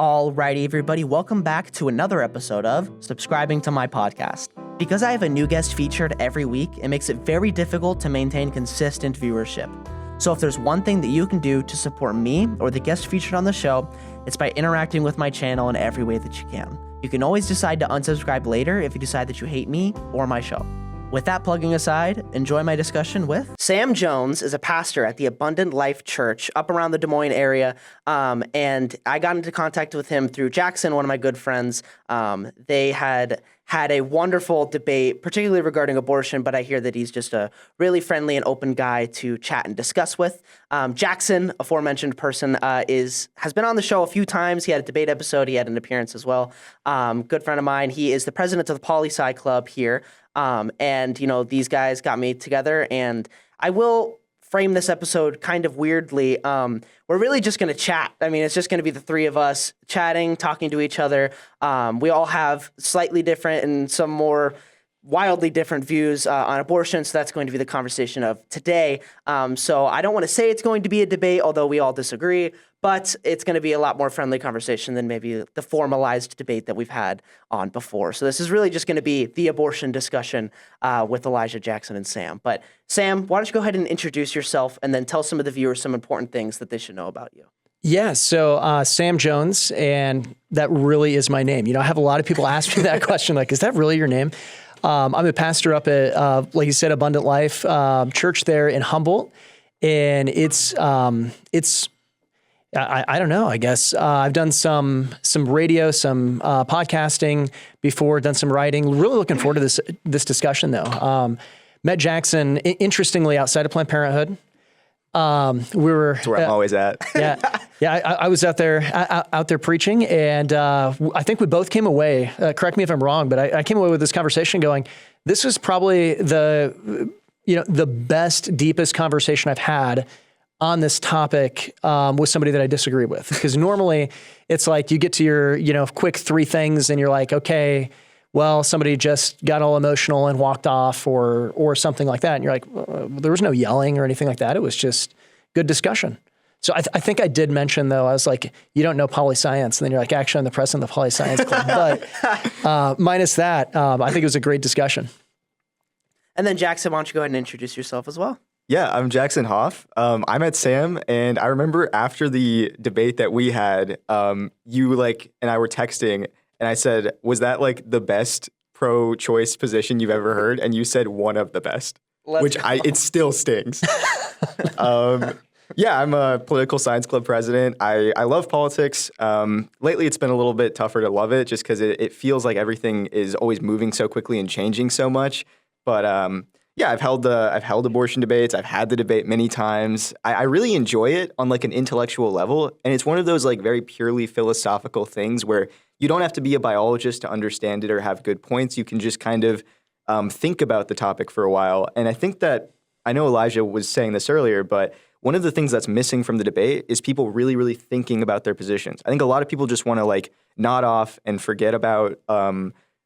Alrighty, everybody, welcome back to another episode of Subscribing to My Podcast. Because I have a new guest featured every week, it makes it very difficult to maintain consistent viewership. So if there's one thing that you can do to support me or the guest featured on the show, it's by interacting with my channel in every way that you can. You can always decide to unsubscribe later if you decide that you hate me or my show. With that plugging aside, enjoy my discussion with Sam Jones is a pastor at the Abundant Life Church up around the Des Moines area, and I got into contact with him through Jackson, one of my good friends. They had a wonderful debate, particularly regarding abortion, but I hear that he's just a really friendly and open guy to chat and discuss with. Jackson, aforementioned person, has been on the show a few times. He had a debate episode. He had an appearance as well. Good friend of mine. He is the president of the Poli-Sci Club here. And, you know, these guys got me together, and I will frame this episode kind of weirdly. We're really just going to chat. I mean, it's just going to be the three of us chatting, talking to each other. We all have slightly different and some more wildly different views on abortion, so that's going to be the conversation of today. So I don't want to say it's going to be a debate, although we all disagree, but it's going to be a lot more friendly conversation than maybe the formalized debate that we've had on before. So this is really just going to be the abortion discussion with Elijah, Jackson, and Sam. But Sam, why don't you go ahead and introduce yourself and then tell some of the viewers some important things that they should know about you. Yeah, so Sam Jones, and that really is my name. You know, I have a lot of people ask me that question, like, is that really your name? I'm a pastor up at, like you said, Abundant Life Church there in Humboldt, and it's I don't know. I guess I've done some radio, some podcasting before, done some writing. Really looking forward to this discussion though. Met Jackson interestingly outside of Planned Parenthood. That's where I'm always at. I was out there preaching, and I think we both came away. Correct me if I'm wrong, but I came away with this conversation going, this is probably the best, deepest conversation I've had on this topic with somebody that I disagree with. Because normally it's like you get to your quick three things, and you're like, okay, well, somebody just got all emotional and walked off or something like that. And you're like, there was no yelling or anything like that. It was just good discussion. So I think I did mention, though, I was like, you don't know poli-science. And then you're like, actually, I'm the president of the Poli-Science Club. But minus that, I think it was a great discussion. And then Jackson, why don't you go ahead and introduce yourself as well? Yeah, I'm Jackson Haugh. I met Sam, and I remember after the debate that we had, you and I were texting, and I said, was that like the best pro-choice position you've ever heard? And you said one of the best, it still stings. Yeah, I'm a political science club president. I love politics. Lately, it's been a little bit tougher to love it just because it feels like everything is always moving so quickly and changing so much. But yeah, I've held abortion debates. I've had the debate many times. I really enjoy it on like an intellectual level, and it's one of those like very purely philosophical things where you don't have to be a biologist to understand it or have good points. You can just kind of think about the topic for a while. And I think that I know Elijah was saying this earlier, but one of the things that's missing from the debate is people really, really thinking about their positions. I think a lot of people just want to like nod off and forget about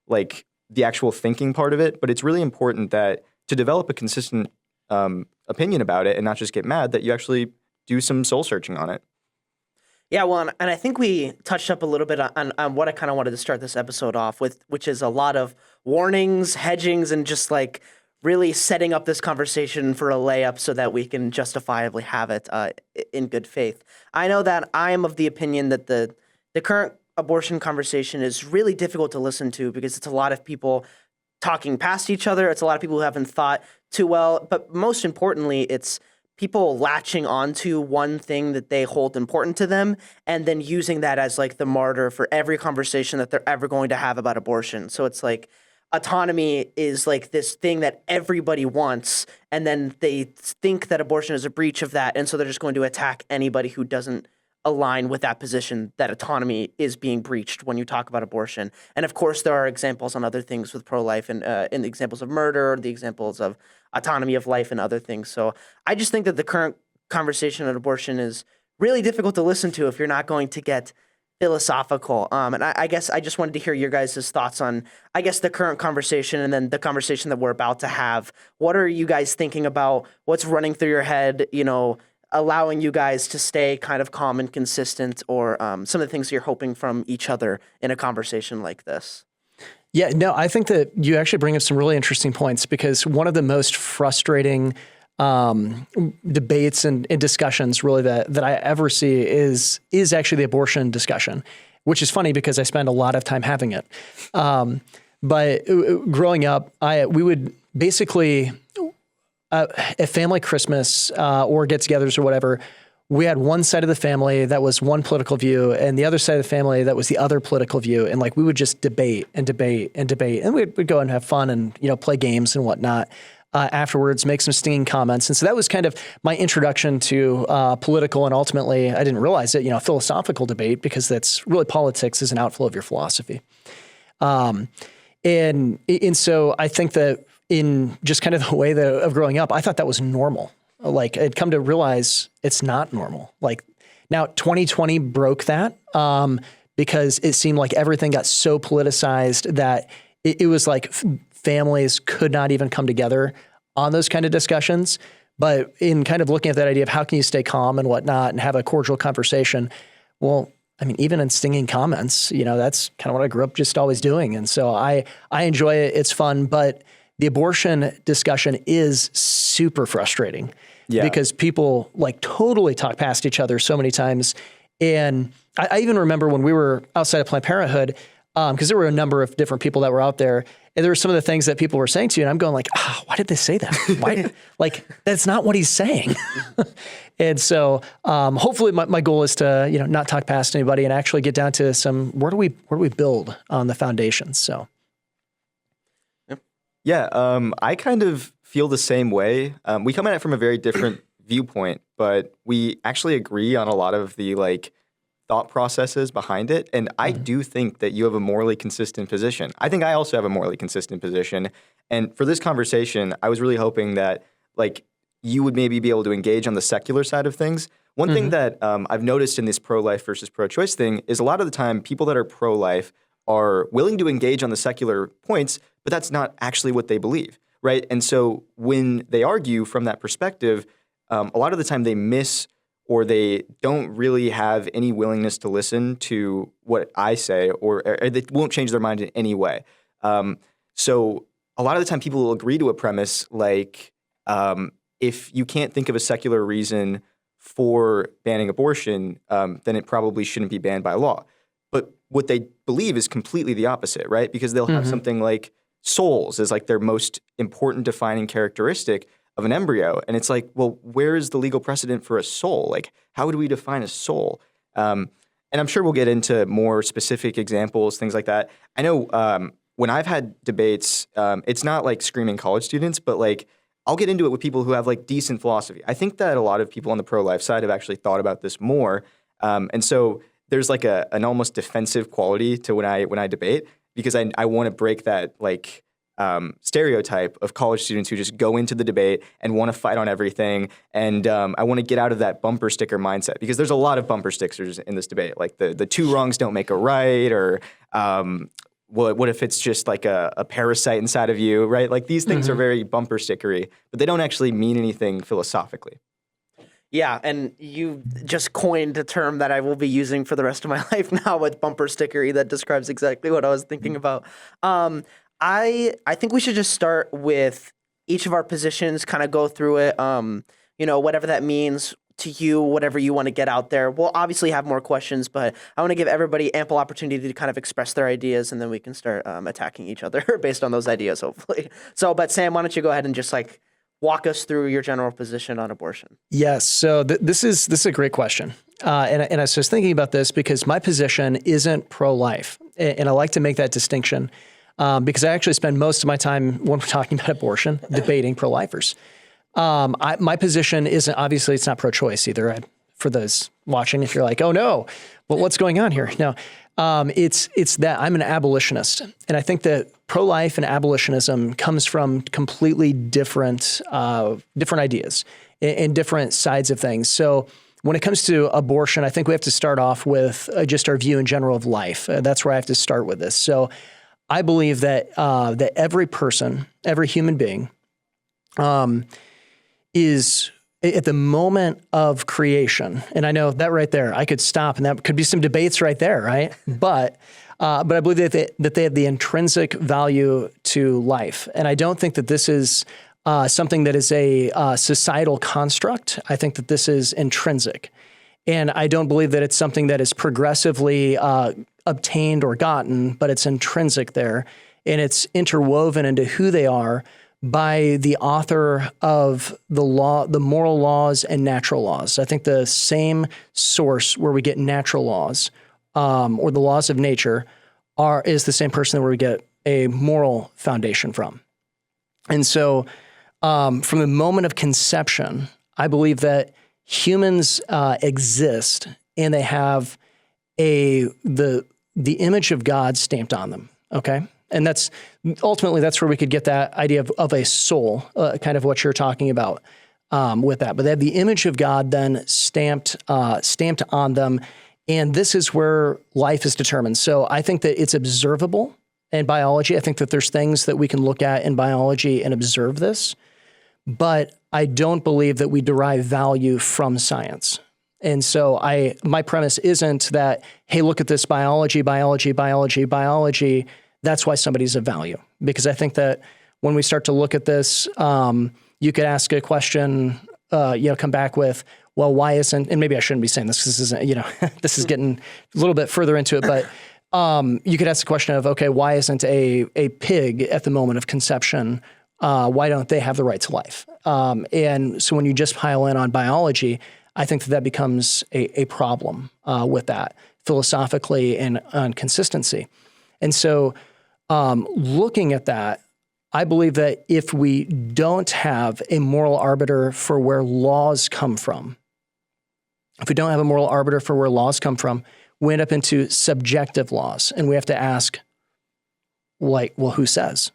like the actual thinking part of it. But it's really important that to develop a consistent opinion about it and not just get mad, that you actually do some soul searching on it. Yeah, well, and I think we touched up a little bit on what I kind of wanted to start this episode off with, which is a lot of warnings, hedgings, and just like really setting up this conversation for a layup so that we can justifiably have it in good faith. I know that I am of the opinion that the current abortion conversation is really difficult to listen to because it's a lot of people talking past each other. It's a lot of people who haven't thought too well. But most importantly, it's people latching onto one thing that they hold important to them and then using that as like the martyr for every conversation that they're ever going to have about abortion. So it's like autonomy is like this thing that everybody wants, and then they think that abortion is a breach of that, and so they're just going to attack anybody who doesn't align with that position that autonomy is being breached when you talk about abortion. And of course, there are examples on other things with pro-life and in the examples of murder, the examples of autonomy of life and other things. So I just think that the current conversation on abortion is really difficult to listen to if you're not going to get philosophical. And I guess I just wanted to hear your guys' thoughts on, I guess, the current conversation and then the conversation that we're about to have. What are you guys thinking about? What's running through your head, allowing you guys to stay kind of calm and consistent, or some of the things you're hoping from each other in a conversation like this? Yeah, no, I think that you actually bring up some really interesting points, because one of the most frustrating debates and discussions really that I ever see is actually the abortion discussion, which is funny because I spend a lot of time having it. But growing up, we would basically, at family Christmas or get-togethers or whatever, we had one side of the family that was one political view and the other side of the family that was the other political view. And like, we would just debate and debate and debate, and we'd go and have fun and, play games and whatnot afterwards, make some stinging comments. And so that was kind of my introduction to political, and ultimately, I didn't realize it, philosophical debate, because that's really, politics is an outflow of your philosophy. And so I think that in just kind of the way of growing up, I thought that was normal. Like, I'd come to realize it's not normal. Like, now 2020 broke that because it seemed like everything got so politicized that it was like families could not even come together on those kind of discussions. But in kind of looking at that idea of how can you stay calm and whatnot and have a cordial conversation, well, I mean, even in stinging comments, that's kind of what I grew up just always doing. And so I enjoy it. It's fun. But the abortion discussion is super frustrating because people like totally talk past each other so many times. And I even remember when we were outside of Planned Parenthood, because there were a number of different people that were out there, and there were some of the things that people were saying to you, and I'm going like, why did they say that? Why? Like, that's not what he's saying. And so hopefully my goal is to, not talk past anybody and actually get down to some, where do we build on the foundations? So. Yeah, I kind of feel the same way. We come at it from a very different viewpoint, but we actually agree on a lot of the thought processes behind it. And I do think that you have a morally consistent position. I think I also have a morally consistent position. And for this conversation, I was really hoping that you would maybe be able to engage on the secular side of things. One thing that I've noticed in this pro-life versus pro-choice thing is a lot of the time people that are pro-life are willing to engage on the secular points, but that's not actually what they believe, right? And so when they argue from that perspective, a lot of the time they miss, or they don't really have any willingness to listen to what I say, or they won't change their mind in any way. So a lot of the time people will agree to a premise like, if you can't think of a secular reason for banning abortion, then it probably shouldn't be banned by law. But what they believe is completely the opposite, right? Because they'll have something like souls as their most important defining characteristic of an embryo. And it's like, well, where is the legal precedent for a soul? How would we define a soul? And I'm sure we'll get into more specific examples, things like that. I know when I've had debates, it's not screaming college students, but I'll get into it with people who have decent philosophy. I think that a lot of people on the pro-life side have actually thought about this more. And so there's an almost defensive quality to when I debate, because I want to break that stereotype of college students who just go into the debate and want to fight on everything. And I want to get out of that bumper sticker mindset, because there's a lot of bumper stickers in this debate. The two wrongs don't make a right, or what if it's just a parasite inside of you, right? These things are very bumper stickery, but they don't actually mean anything philosophically. Yeah, and you just coined a term that I will be using for the rest of my life now, with bumper stickery. That describes exactly what I was thinking about. I think we should just start with each of our positions, kind of go through it, whatever that means to you, whatever you want to get out there. We'll obviously have more questions, but I want to give everybody ample opportunity to kind of express their ideas, and then we can start attacking each other based on those ideas, hopefully. So, but Sam, why don't you go ahead and just walk us through your general position on abortion? Yes. So this is a great question. And I was just thinking about this because my position isn't pro-life. And I like to make that distinction because I actually spend most of my time when we're talking about abortion debating pro-lifers. My position isn't, obviously it's not pro-choice either. For those watching, if you're like, oh no, well, what's going on here? No, it's that I'm an abolitionist. And I think that pro-life and abolitionism comes from completely different ideas and different sides of things. So when it comes to abortion, I think we have to start off with just our view in general of life. That's where I have to start with this. So I believe that that every person, every human being, is at the moment of creation, and I know that right there, I could stop, and that could be some debates right there, right? But I believe that they have the intrinsic value to life, and I don't think that this is something that is a societal construct. I think that this is intrinsic, and I don't believe that it's something that is progressively obtained or gotten, but it's intrinsic there, and it's interwoven into who they are by the author of the law, the moral laws and natural laws. I think the same source where we get natural laws or the laws of nature is the same person where we get a moral foundation from. And so from the moment of conception, I believe that humans exist and they have the image of God stamped on them, okay? And that's ultimately where we could get that idea of a soul, kind of what you're talking about with that. But they have the image of God then stamped on them, and this is where life is determined. So I think that it's observable in biology. I think that there's things that we can look at in biology and observe this, but I don't believe that we derive value from science. And so my premise isn't that, hey, look at this biology. That's why somebody's of value. Because I think that when we start to look at this, you could ask a question, come back with, well, why isn't, and maybe I shouldn't be saying this because this isn't, this is getting a little bit further into it, but you could ask the question of, okay, why isn't a pig at the moment of conception, why don't they have the right to life? And so when you just pile in on biology, I think that becomes a problem with that philosophically and on consistency. And so looking at that, I believe that if we don't have a moral arbiter for where laws come from, we end up into subjective laws. And we have to ask, like, well, who says?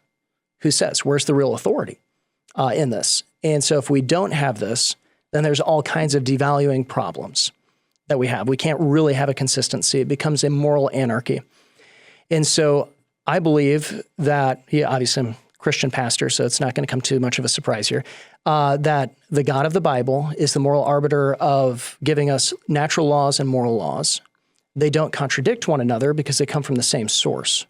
Who says? Where's the real authority in this? And so if we don't have this, then there's all kinds of devaluing problems that we have. We can't really have a consistency. It becomes a moral anarchy. And so I believe that, obviously I'm a Christian pastor, so it's not going to come too much of a surprise here, that the God of the Bible is the moral arbiter of giving us natural laws and moral laws. They don't contradict one another because they come from the same source.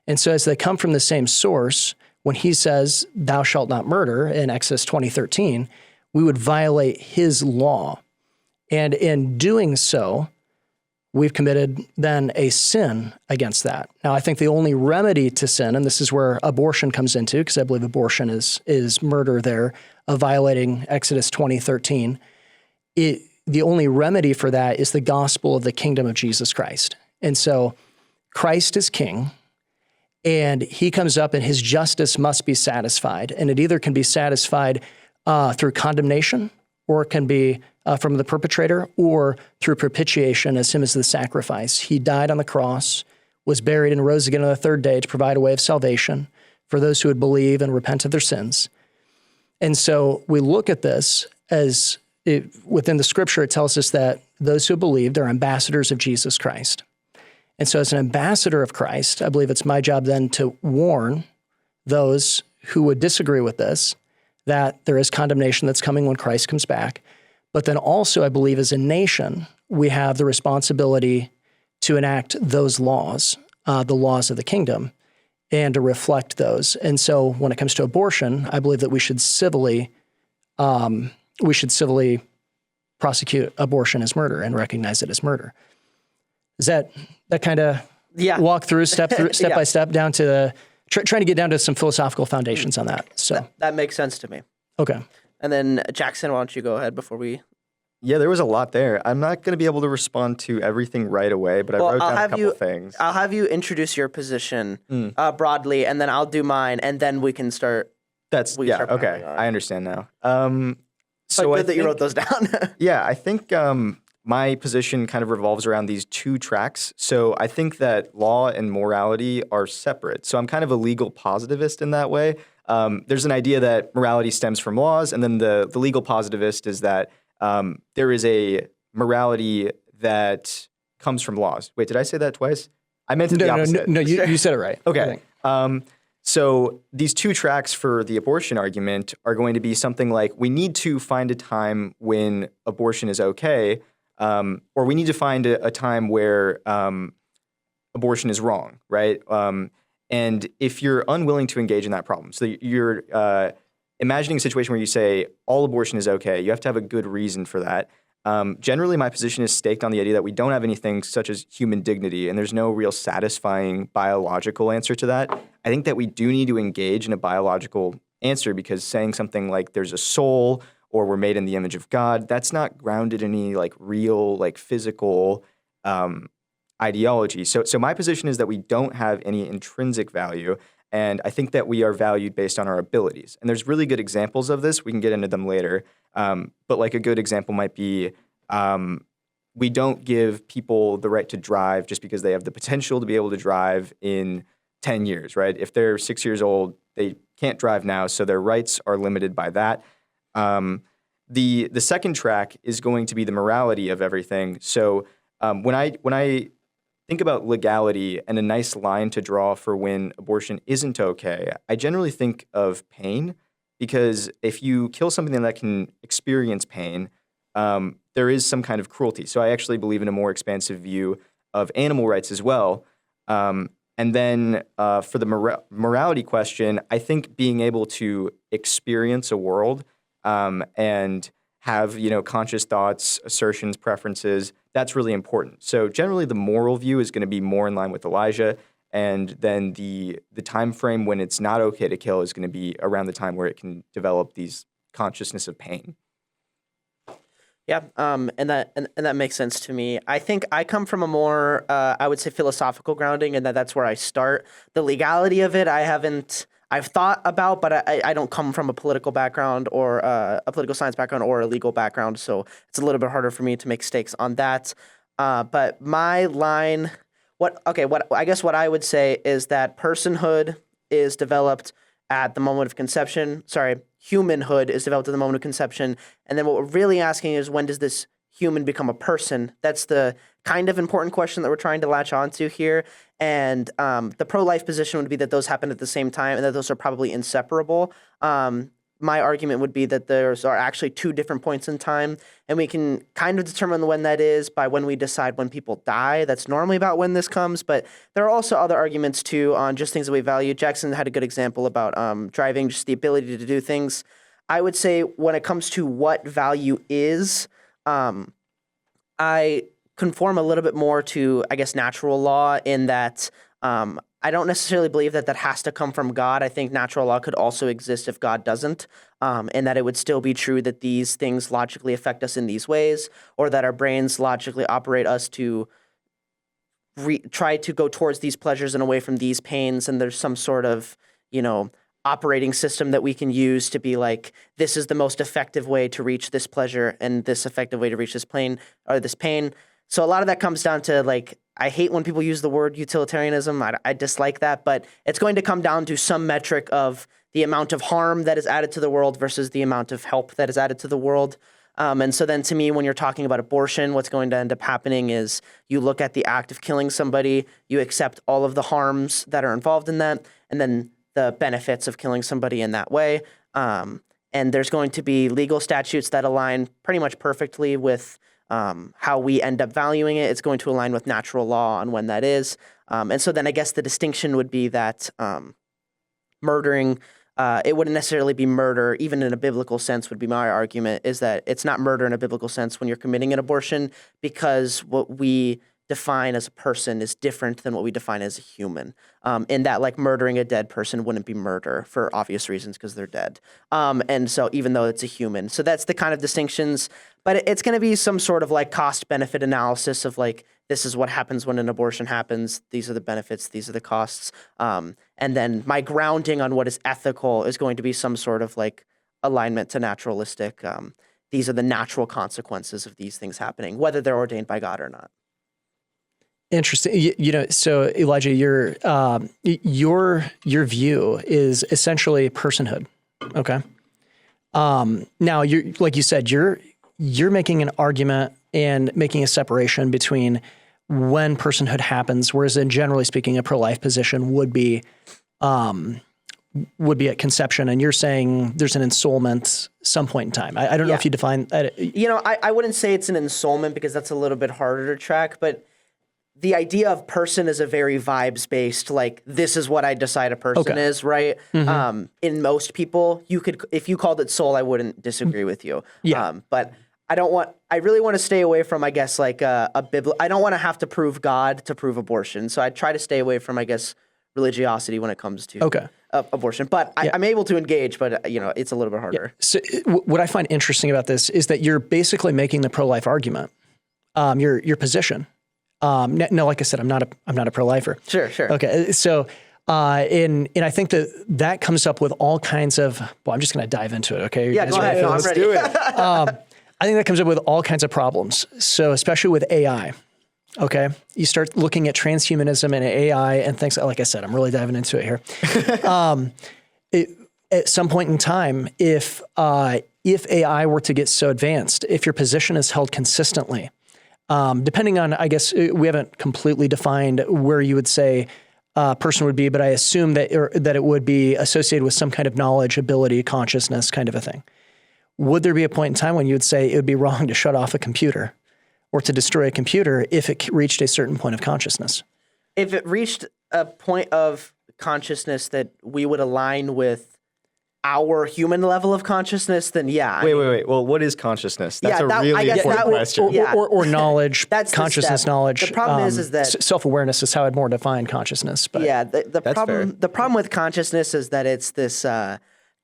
And so as they come from the same source, when he says, thou shalt not murder in Exodus 20:13, we would violate his law. And in doing so, we've committed then a sin against that. Now, I think the only remedy to sin, and this is where abortion comes into, because I believe abortion is murder there, of violating Exodus 20:13. The only remedy for that is the gospel of the kingdom of Jesus Christ. And so Christ is king, and he comes up and his justice must be satisfied. And it either can be satisfied through condemnation, or it can be from the perpetrator, or through propitiation as him as the sacrifice. He died on the cross, was buried, and rose again on the third day to provide a way of salvation for those who would believe and repent of their sins. And so we look at this as, within the scripture, it tells us that those who believe are ambassadors of Jesus Christ. And so as an ambassador of Christ, I believe it's my job then to warn those who would disagree with this, that there is condemnation that's coming when Christ comes back. But then also, I believe as a nation, we have the responsibility to enact those laws, the laws of the kingdom, and to reflect those. And so when it comes to abortion, I believe that we should civilly prosecute abortion as murder and recognize it as murder. Is that kind of walk through step by step down to the trying to get down to some philosophical foundations on that. So that makes sense to me. Okay. And then Jackson, why don't you go ahead before we? Yeah, there was a lot there. I'm not going to be able to respond to everything right away, but I wrote down a couple things. I'll have you introduce your position broadly, and then I'll do mine, and then we can start. Okay. I understand now. So good that you wrote those down. Yeah, I think my position kind of revolves around these two tracks. So I think that law and morality are separate. So I'm kind of a legal positivist in that way. There's an idea that morality stems from laws, and then the legal positivist is that there is a morality that comes from laws. Wait, did I say that twice? I meant it the opposite. No, you said it right. Okay. So these two tracks for the abortion argument are going to be something like, we need to find a time when abortion is okay, or we need to find a time where abortion is wrong, right? And if you're unwilling to engage in that problem, so you're imagining a situation where you say all abortion is okay, you have to have a good reason for that. Generally, my position is staked on the idea that we don't have anything such as human dignity, and there's no real satisfying biological answer to that. I think that we do need to engage in a biological answer, because saying something like there's a soul or we're made in the image of God, that's not grounded in any like real, like physical ideology. So my position is that we don't have any intrinsic value, and I think that we are valued based on our abilities. And there's really good examples of this. We can get into them later. But like a good example might be, we don't give people the right to drive just because they have the potential to be able to drive in 10 years, right? If they're 6 years old, they can't drive now, so their rights are limited by that. The second track is going to be the morality of everything. So when I think about legality and a nice line to draw for when abortion isn't okay, I generally think of pain, because if you kill something that can experience pain, there is some kind of cruelty. So I actually believe in a more expansive view of animal rights as well. And then for the morality question, I think being able to experience a world and have, conscious thoughts, assertions, preferences, that's really important. So generally the moral view is going to be more in line with Elijah, and then the time frame when it's not okay to kill is going to be around the time where it can develop these consciousness of pain. Yeah, and that makes sense to me. I think I come from a more, I would say, philosophical grounding, and that's where I start. The legality of it, I've thought about, but I don't come from a political background or a political science background or a legal background, so it's a little bit harder for me to make stakes on that. But my line, what I would say is that personhood is developed at the moment of conception. Humanhood is developed at the moment of conception, and then what we're really asking is, when does this human become a person? That's the kind of important question that we're trying to latch onto here. And the pro-life position would be that those happen at the same time and that those are probably inseparable. My argument would be that those are actually two different points in time, and we can kind of determine when that is by when we decide when people die. That's normally about when this comes, but there are also other arguments too on just things that we value. Jackson had a good example about driving, just the ability to do things. I would say when it comes to what value is, I conform a little bit more to, I guess, natural law, in that I don't necessarily believe that has to come from God. I think natural law could also exist if God doesn't, and that it would still be true that these things logically affect us in these ways, or that our brains logically operate us to try to go towards these pleasures and away from these pains, and there's some sort of, operating system that we can use to be like, this is the most effective way to reach this pleasure and this effective way to reach this pain. So a lot of that comes down to, like, I hate when people use the word utilitarianism. I dislike that, but it's going to come down to some metric of the amount of harm that is added to the world versus the amount of help that is added to the world. And so then to me, when you're talking about abortion, what's going to end up happening is you look at the act of killing somebody, you accept all of the harms that are involved in that, and then the benefits of killing somebody in that way. And there's going to be legal statutes that align pretty much perfectly with how we end up valuing it. It's going to align with natural law on when that is. And so then I guess the distinction would be that murdering, it wouldn't necessarily be murder, even in a biblical sense, would be my argument, is that it's not murder in a biblical sense when you're committing an abortion, because what we define as a person is different than what we define as a human. In that, like, murdering a dead person wouldn't be murder for obvious reasons because they're dead. And so even though it's a human. So that's the kind of distinctions. But it's going to be some sort of like cost-benefit analysis of like, this is what happens when an abortion happens. These are the benefits. These are the costs. And then my grounding on what is ethical is going to be some sort of like alignment to naturalistic. These are the natural consequences of these things happening, whether they're ordained by God or not. Interesting. So Elijah, your view is essentially personhood. Okay. Now you're, like you said, you're making an argument and making a separation between when personhood happens, whereas generally speaking, a pro-life position would be, would be at conception, and you're saying there's an ensoulment some point in time. I don't know if you define that. I wouldn't say it's an ensoulment because that's a little bit harder to track, but the idea of person is a very vibes-based, like, this is what I decide a person is, right? In most people, if you called it soul, I wouldn't disagree with you. But I really want to stay away from, I guess, like I don't want to have to prove God to prove abortion. So I try to stay away from, I guess, religiosity when it comes to abortion. But I'm able to engage, but it's a little bit harder. So what I find interesting about this is that you're basically making the pro-life argument, your position. No, like I said, I'm not a pro-lifer. Sure. Okay, so and I think that comes up with all kinds of. Well, I'm just going to dive into it. Okay. Yeah, go ahead. No, I'm ready. Do it. I think that comes up with all kinds of problems. So especially with AI. Okay, you start looking at transhumanism and AI and things. Like I said, I'm really diving into it here. At some point in time, if AI were to get so advanced, if your position is held consistently, depending on, I guess we haven't completely defined where you would say a person would be, but I assume that it would be associated with some kind of knowledge, ability, consciousness, kind of a thing. Would there be a point in time when you would say it would be wrong to shut off a computer or to destroy a computer if it reached a certain point of consciousness? If it reached a point of consciousness that we would align with our human level of consciousness, then yeah. Wait. Well, what is consciousness? That's a really important question. Or knowledge, that's consciousness, knowledge. The problem is that self-awareness is how I'd more define consciousness. But the problem with consciousness is that it's this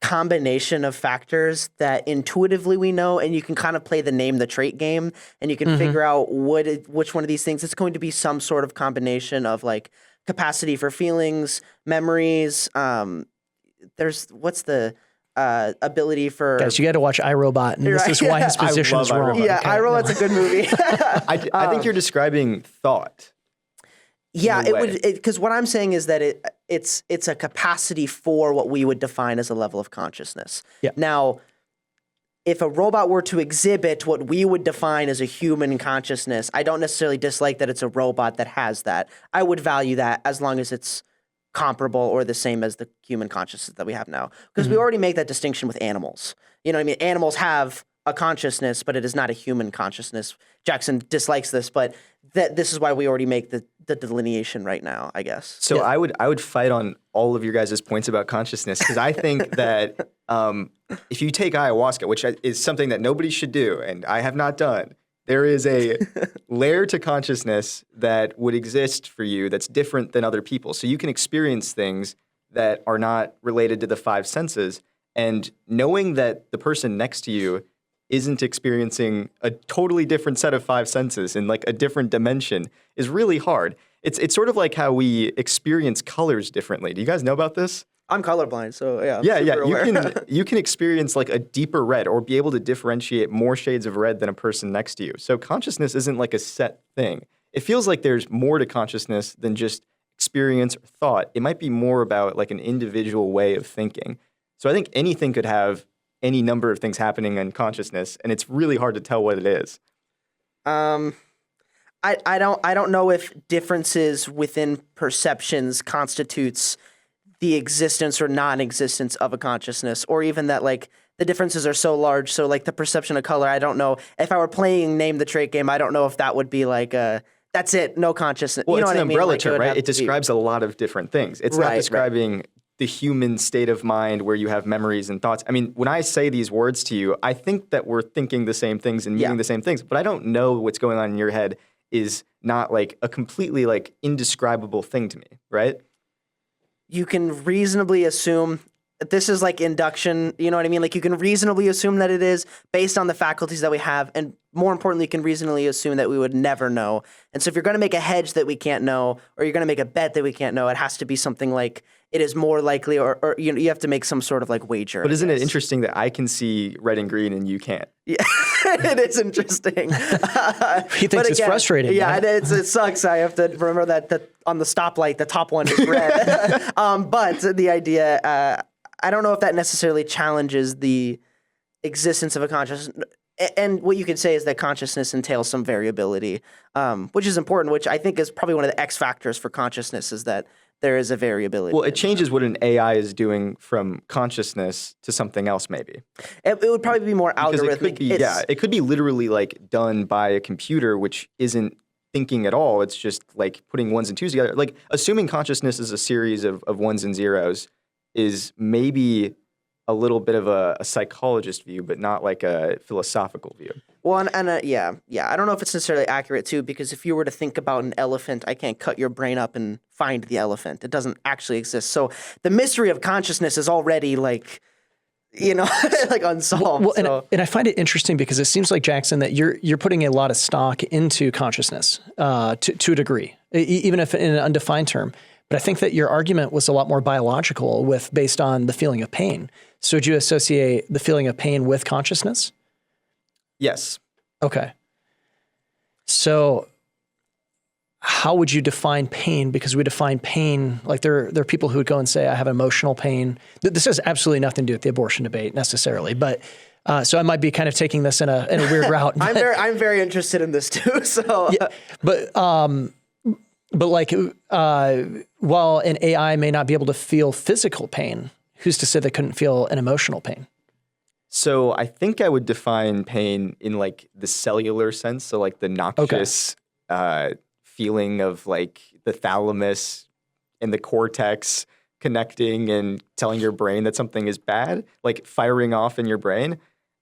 combination of factors that intuitively we know, and you can kind of play the name the trait game, and you can figure out which one of these things. It's going to be some sort of combination of like capacity for feelings, memories. What's the ability for guys? You got to watch iRobot, and this is why his position is wrong. Yeah, okay. iRobot's a good movie. I think you're describing thought. Yeah, it would, because what I'm saying is that it's a capacity for what we would define as a level of consciousness. Yeah. Now, if a robot were to exhibit what we would define as a human consciousness, I don't necessarily dislike that it's a robot that has that. I would value that as long as it's comparable or the same as the human consciousness that we have now. Because we already make that distinction with animals. You know what I mean? Animals have a consciousness, but it is not a human consciousness. Jackson dislikes this, but this is why we already make the delineation right now, I guess. So I would fight on all of your guys' points about consciousness, because I think that if you take ayahuasca, which is something that nobody should do, and I have not done, there is a layer to consciousness that would exist for you that's different than other people. So you can experience things that are not related to the five senses, and knowing that the person next to you isn't experiencing a totally different set of five senses in like a different dimension is really hard. It's sort of like how we experience colors differently. Do you guys know about this? I'm colorblind, so yeah. You can experience like a deeper red or be able to differentiate more shades of red than a person next to you. So consciousness isn't like a set thing. It feels like there's more to consciousness than just experience or thought. It might be more about like an individual way of thinking. So I think anything could have any number of things happening in consciousness, and it's really hard to tell what it is. I don't know if differences within perceptions constitutes the existence or non-existence of a consciousness, or even that like the differences are so large. So like the perception of color, I don't know if I were playing Name the Trait game, I don't know if that would be like that's it, no consciousness. Well, you know it's what an umbrella like, term, right? It describes a lot of different things. It's not describing the human state of mind where you have memories and thoughts. I mean, when I say these words to you, I think that we're thinking the same things and meaning the same things, but I don't know what's going on in your head is not like a completely like indescribable thing to me, right? You can reasonably assume this is like induction, you know what I mean? Like you can reasonably assume that it is based on the faculties that we have, and more importantly, you can reasonably assume that we would never know. And so if you're going to make a hedge that we can't know, or you're going to make a bet that we can't know, it has to be something like it is more likely, or you have to make some sort of like wager. But isn't it interesting that I can see red and green and you can't? Yeah, it is interesting. He thinks it's frustrating. Yeah, it sucks. I have to remember that on the stoplight, the top one is red. But the idea, I don't know if that necessarily challenges the existence of a consciousness. And what you could say is that consciousness entails some variability, which is important, which I think is probably one of the X factors for consciousness is that there is a variability. Well, it changes what an AI is doing from consciousness to something else, maybe. It would probably be more Because algorithmic. it could be literally like done by a computer, which isn't thinking at all. It's just like putting ones and twos together. Like assuming consciousness is a series of ones and zeros is maybe a little bit of a psychologist view, but not like a philosophical view. Well, yeah. I don't know if it's necessarily accurate too, because if you were to think about an elephant, I can't cut your brain up and find the elephant. It doesn't actually exist. So the mystery of consciousness is already like, like unsolved. Well, and I find it interesting because it seems like, Jackson, that you're putting a lot of stock into consciousness to a degree, even if in an undefined term. But I think that your argument was a lot more biological based on the feeling of pain. So would you associate the feeling of pain with consciousness? Yes. Okay. So how would you define pain? Because we define pain, like there are people who would go and say, I have emotional pain. This has absolutely nothing to do with the abortion debate necessarily, but so I might be kind of taking this in a weird route. I'm very interested in this too. So, yeah, but like, while an AI may not be able to feel physical pain, who's to say they couldn't feel an emotional pain? So I think I would define pain in like the cellular sense. So like the noxious feeling of like the thalamus and the cortex connecting and telling your brain that something is bad, like firing off in your brain.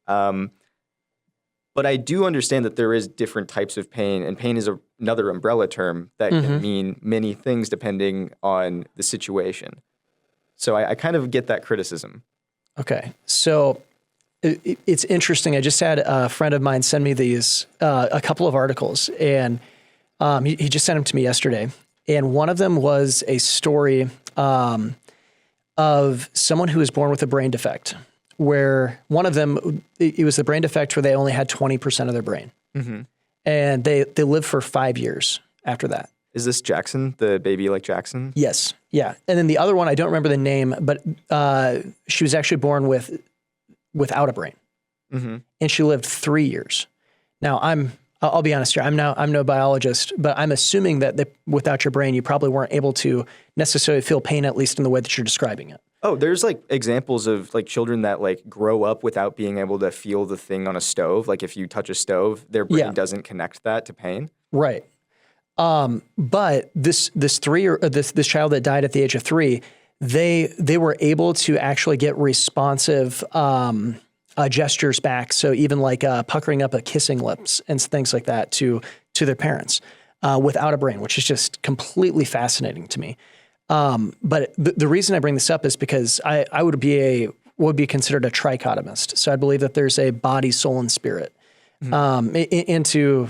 But I do understand that there is different types of pain, and pain is another umbrella term that can mean many things depending on the situation. So I kind of get that criticism. Okay. So it's interesting. I just had a friend of mine send me these, a couple of articles, and he just sent them to me yesterday. And one of them was a story of someone who was born with a brain defect, where one of them, it was the brain defect where they only had 20% of their brain. Mm-hmm. And they lived for 5 years after that. Is this Jackson, the baby like Jackson? Yes. Yeah. And then the other one, I don't remember the name, but she was actually born without a brain. Mm-hmm. And she lived 3 years. Now, I'll be honest here, I'm no biologist, but I'm assuming that without your brain, you probably weren't able to necessarily feel pain, at least in the way that you're describing it. Oh, there's like examples of like children that like grow up without being able to feel the thing on a stove. Like if you touch a stove, their brain doesn't connect that to pain. Right. But this child that died at the age of 3, they were able to actually get responsive gestures back. So even like puckering up a kissing lips and things like that to their parents without a brain, which is just completely fascinating to me. But the reason I bring this up is because I would be considered a trichotomist. So I believe that there's a body, soul, and spirit. And to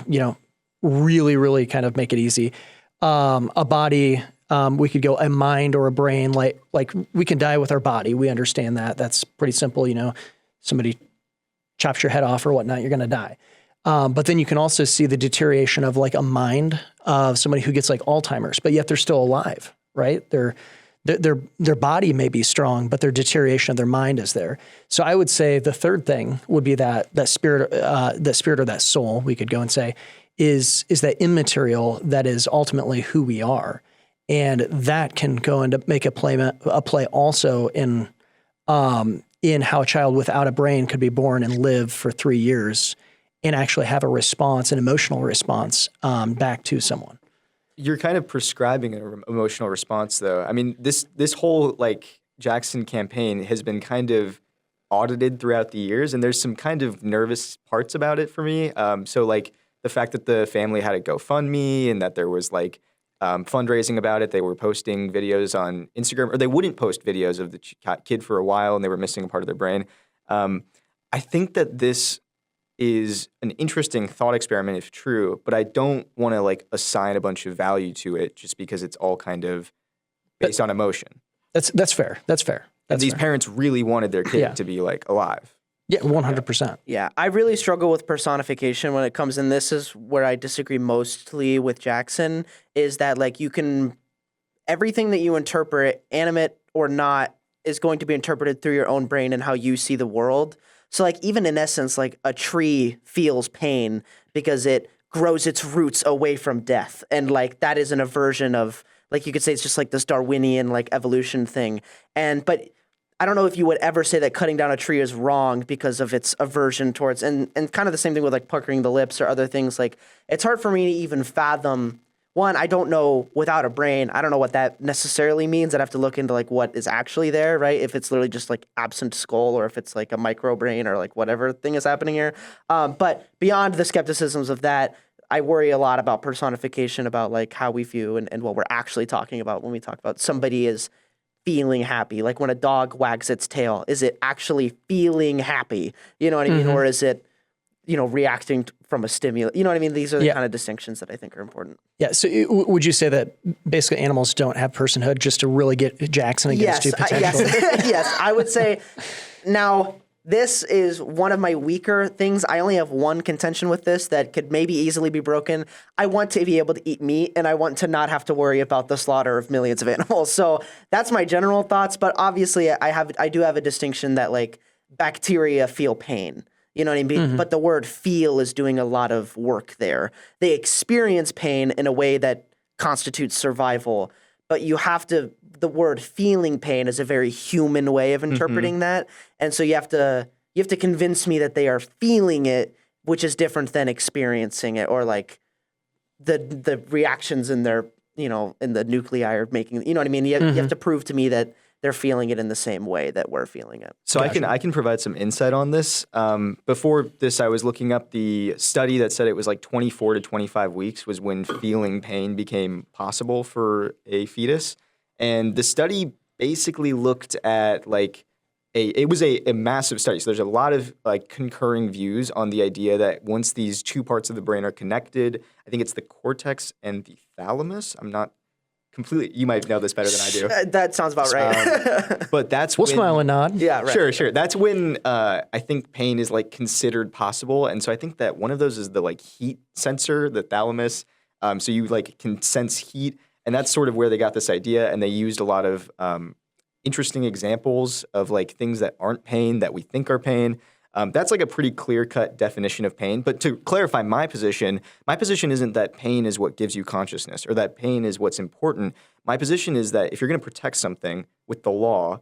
really, really kind of make it easy. A body, we could go a mind or a brain. Like we can die with our body. We understand that. That's pretty simple. Somebody chops your head off or whatnot, you're going to die. But then you can also see the deterioration of like a mind of somebody who gets like Alzheimer's, but yet they're still alive. Right? Their body may be strong, but their deterioration of their mind is there. So I would say the third thing would be that spirit or that soul, we could go and say, is that immaterial that is ultimately who we are. And that can go into make a play also in how a child without a brain could be born and live for 3 years and actually have an emotional response back to someone. You're kind of prescribing an emotional response, though. I mean, this whole like Jackson campaign has been kind of audited throughout the years, and there's some kind of nervous parts about it for me. So like the fact that the family had a GoFundMe and that there was like fundraising about it. They were posting videos on Instagram, or they wouldn't post videos of the kid for a while, and they were missing a part of their brain. I think that this is an interesting thought experiment if true, but I don't want to like assign a bunch of value to it just because it's all kind of based on emotion. That's fair. And these parents really wanted their kid to be like alive. Yeah, 100%. Yeah, I really struggle with personification when it comes in. This is where I disagree mostly with Jackson, is that like everything that you interpret, animate or not, is going to be interpreted through your own brain and how you see the world. So like even in essence, like a tree feels pain because it grows its roots away from death. And like that is an aversion of, like you could say it's just like this Darwinian like evolution thing. But I don't know if you would ever say that cutting down a tree is wrong because of its aversion towards, and kind of the same thing with like puckering the lips or other things. Like it's hard for me to even fathom. One, I don't know, without a brain, I don't know what that necessarily means. I'd have to look into like what is actually there, right? If it's literally just like absent skull or if it's like a micro brain or like whatever thing is happening here. But beyond the skepticisms of that, I worry a lot about personification, about like how we view and what we're actually talking about when we talk about somebody is feeling happy. Like when a dog wags its tail, is it actually feeling happy? You know what I mean? Or is it, reacting from a stimulus? You know what I mean? These are the kind of distinctions that I think are important. Yeah. So would you say that basically animals don't have personhood, just to really get Jackson against you potentially? Yes, I would say. Now, this is one of my weaker things. I only have one contention with this that could maybe easily be broken. I want to be able to eat meat, and I want to not have to worry about the slaughter of millions of animals. So that's my general thoughts. But obviously, I do have a distinction that like bacteria feel pain. You know what I mean? But the word feel is doing a lot of work there. They experience pain in a way that constitutes survival. But the word feeling pain is a very human way of interpreting that. And so you have to convince me that they are feeling it, which is different than experiencing it, or like the reactions in their, in the nuclei are making, you know what I mean? You have to prove to me that they're feeling it in the same way that we're feeling it. So I can provide some insight on this. Before this, I was looking up the study that said it was like 24 to 25 weeks was when feeling pain became possible for a fetus. And the study basically looked at like it was a massive study. So there's a lot of like concurring views on the idea that once these two parts of the brain are connected, I think it's the cortex and the thalamus. I'm not completely, you might know this better than I do. That sounds about right. But that's We'll smile and nod. Yeah, right. Sure. That's when I think pain is like considered possible. And so I think that one of those is the like heat sensor, the thalamus. So you like can sense heat. And that's sort of where they got this idea. And they used a lot of interesting examples of like things that aren't pain that we think are pain. That's like a pretty clear-cut definition of pain. But to clarify my position isn't that pain is what gives you consciousness or that pain is what's important. My position is that if you're going to protect something with the law,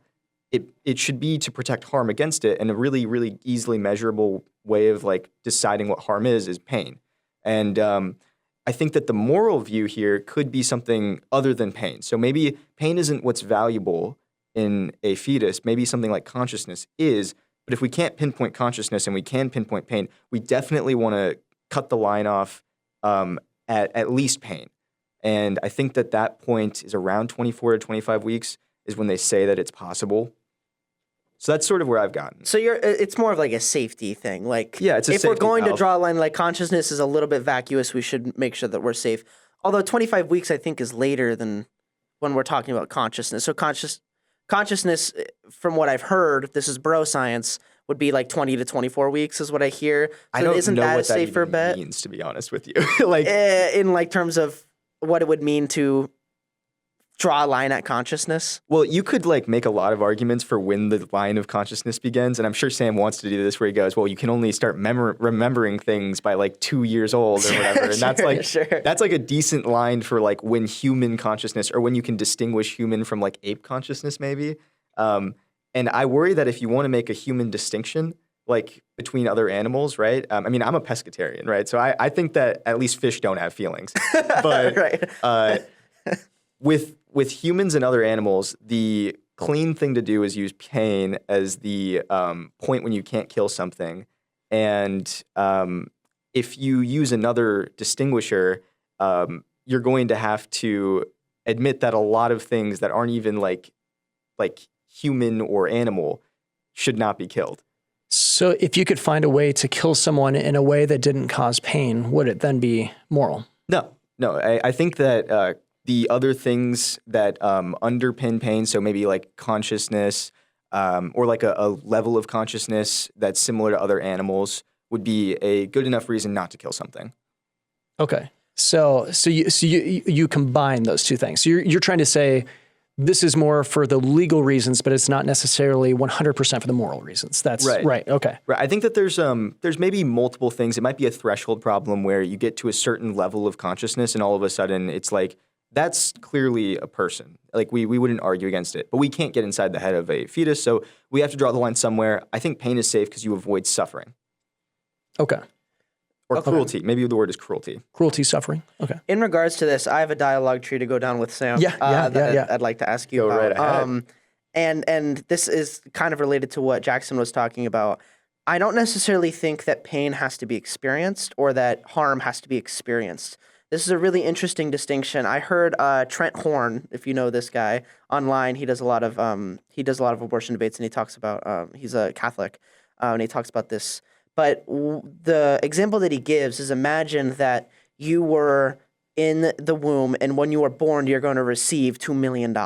it should be to protect harm against it. And a really, really easily measurable way of like deciding what harm is pain. And I think that the moral view here could be something other than pain. So maybe pain isn't what's valuable in a fetus. Maybe something like consciousness is. But if we can't pinpoint consciousness and we can pinpoint pain, we definitely want to cut the line off at least pain. And I think that point is around 24 to 25 weeks is when they say that it's possible. So that's sort of where I've gotten. So it's more of like a safety thing. Like, yeah, it's a if safety we're going valve. to draw a line, like consciousness is a little bit vacuous, we should make sure that we're safe. Although 25 weeks, I think, is later than when we're talking about consciousness. So consciousness, from what I've heard, this is bro science, would be like 20 to 24 weeks is what I hear. So I don't isn't know that what a safer that even bet? means, to be honest with you. Like in like terms of what it would mean to draw a line at consciousness? Well, you could like make a lot of arguments for when the line of consciousness begins, and I'm sure Sam wants to do this where he goes, well, you can only start remembering things by like 2 years old or whatever. And that's like a decent line for like when human consciousness, or when you can distinguish human from like ape consciousness maybe. And I worry that if you want to make a human distinction like between other animals, right? I mean, I'm a pescatarian, right? So I think that at least fish don't have feelings. But right. With humans and other animals, the clean thing to do is use pain as the point when you can't kill something. And if you use another distinguisher, you're going to have to admit that a lot of things that aren't even like human or animal should not be killed. So if you could find a way to kill someone in a way that didn't cause pain, would it then be moral? No. I think that the other things that underpin pain, so maybe like consciousness or like a level of consciousness that's similar to other animals, would be a good enough reason not to kill something. Okay. So you combine those two things. So you're trying to say this is more for the legal reasons, but it's not necessarily 100% for the moral reasons. That's right. Okay. Right. I think that there's maybe multiple things. It might be a threshold problem where you get to a certain level of consciousness and all of a sudden it's like, that's clearly a person. Like we wouldn't argue against it, but we can't get inside the head of a fetus. So we have to draw the line somewhere. I think pain is safe because you avoid suffering. Okay. Or cruelty. Maybe the word is cruelty. Cruelty, suffering. Okay. In regards to this, I have a dialogue tree to go down with Sam. Yeah. I'd like to ask you Go about. right ahead. And this is kind of related to what Jackson was talking about. I don't necessarily think that pain has to be experienced or that harm has to be experienced. This is a really interesting distinction. I heard Trent Horn, if you know this guy, online. He does a lot of abortion debates, and he talks about he's a Catholic, and he talks about this. But the example that he gives is imagine that you were in the womb, and when you were born, you're going to receive $2 million.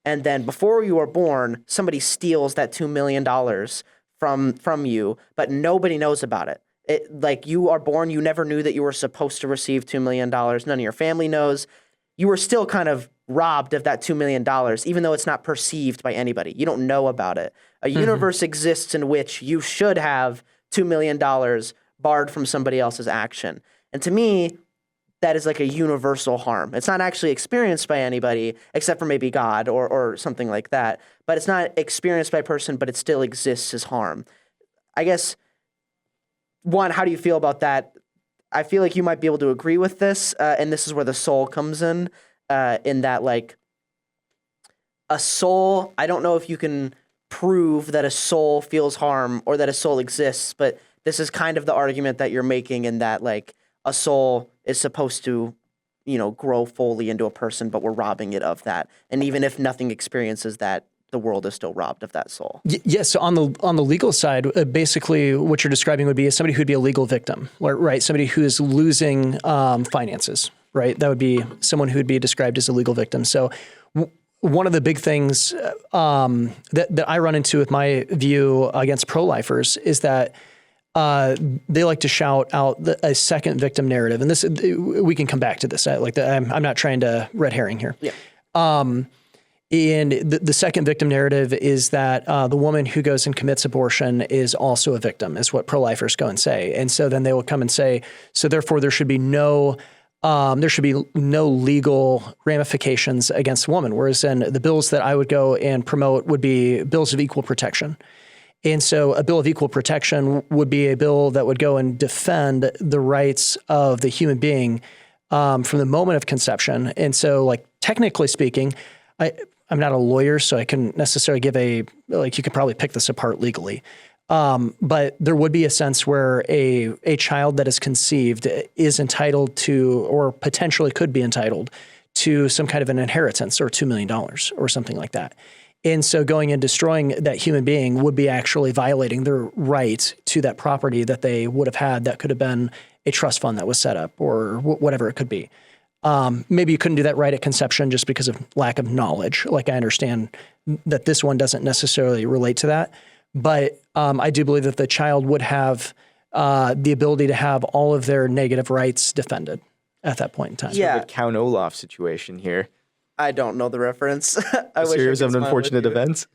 And then before you were born, somebody steals that $2 million from you, but nobody knows about it. Like you are born, you never knew that you were supposed to receive $2 million. None of your family knows. You were still kind of robbed of that $2 million, even though it's not perceived by anybody. You don't know about it. A universe exists in which you should have $2 million barred from somebody else's action. And to me, that is like a universal harm. It's not actually experienced by anybody except for maybe God or something like that. But it's not experienced by a person, but it still exists as harm. I guess, one, how do you feel about that? I feel like you might be able to agree with this, and this is where the soul comes in that like a soul, I don't know if you can prove that a soul feels harm or that a soul exists, but this is kind of the argument that you're making in that like a soul is supposed to, grow fully into a person, but we're robbing it of that. And even if nothing experiences that, the world is still robbed of that soul. Yes. So on the legal side, basically what you're describing would be somebody who'd be a legal victim, right? Somebody who is losing finances, right? That would be someone who would be described as a legal victim. So one of the big things that I run into with my view against pro-lifers is that they like to shout out a second victim narrative, and this we can come back to this. I'm not trying to red herring here. Yeah. And the second victim narrative is that the woman who goes and commits abortion is also a victim, is what pro-lifers go and say. And so then they will come and say, so therefore there should be no legal ramifications against the woman. Whereas then the bills that I would go and promote would be bills of equal protection. And so a bill of equal protection would be a bill that would go and defend the rights of the human being from the moment of conception. And so, like, technically speaking, I'm not a lawyer, so I couldn't necessarily give you could probably pick this apart legally. But there would be a sense where a child that is conceived is entitled to, or potentially could be entitled to, some kind of an inheritance or $2 million or something like that. And so going and destroying that human being would be actually violating their right to that property that they would have had that could have been a trust fund that was set up or whatever it could be. Maybe you couldn't do that right at conception just because of lack of knowledge. Like, I understand that this one doesn't necessarily relate to that. But I do believe that the child would have the ability to have all of their negative rights defended at that point in time. Yeah. Sort of a Count Olaf situation here. I don't know the reference. A series of unfortunate events.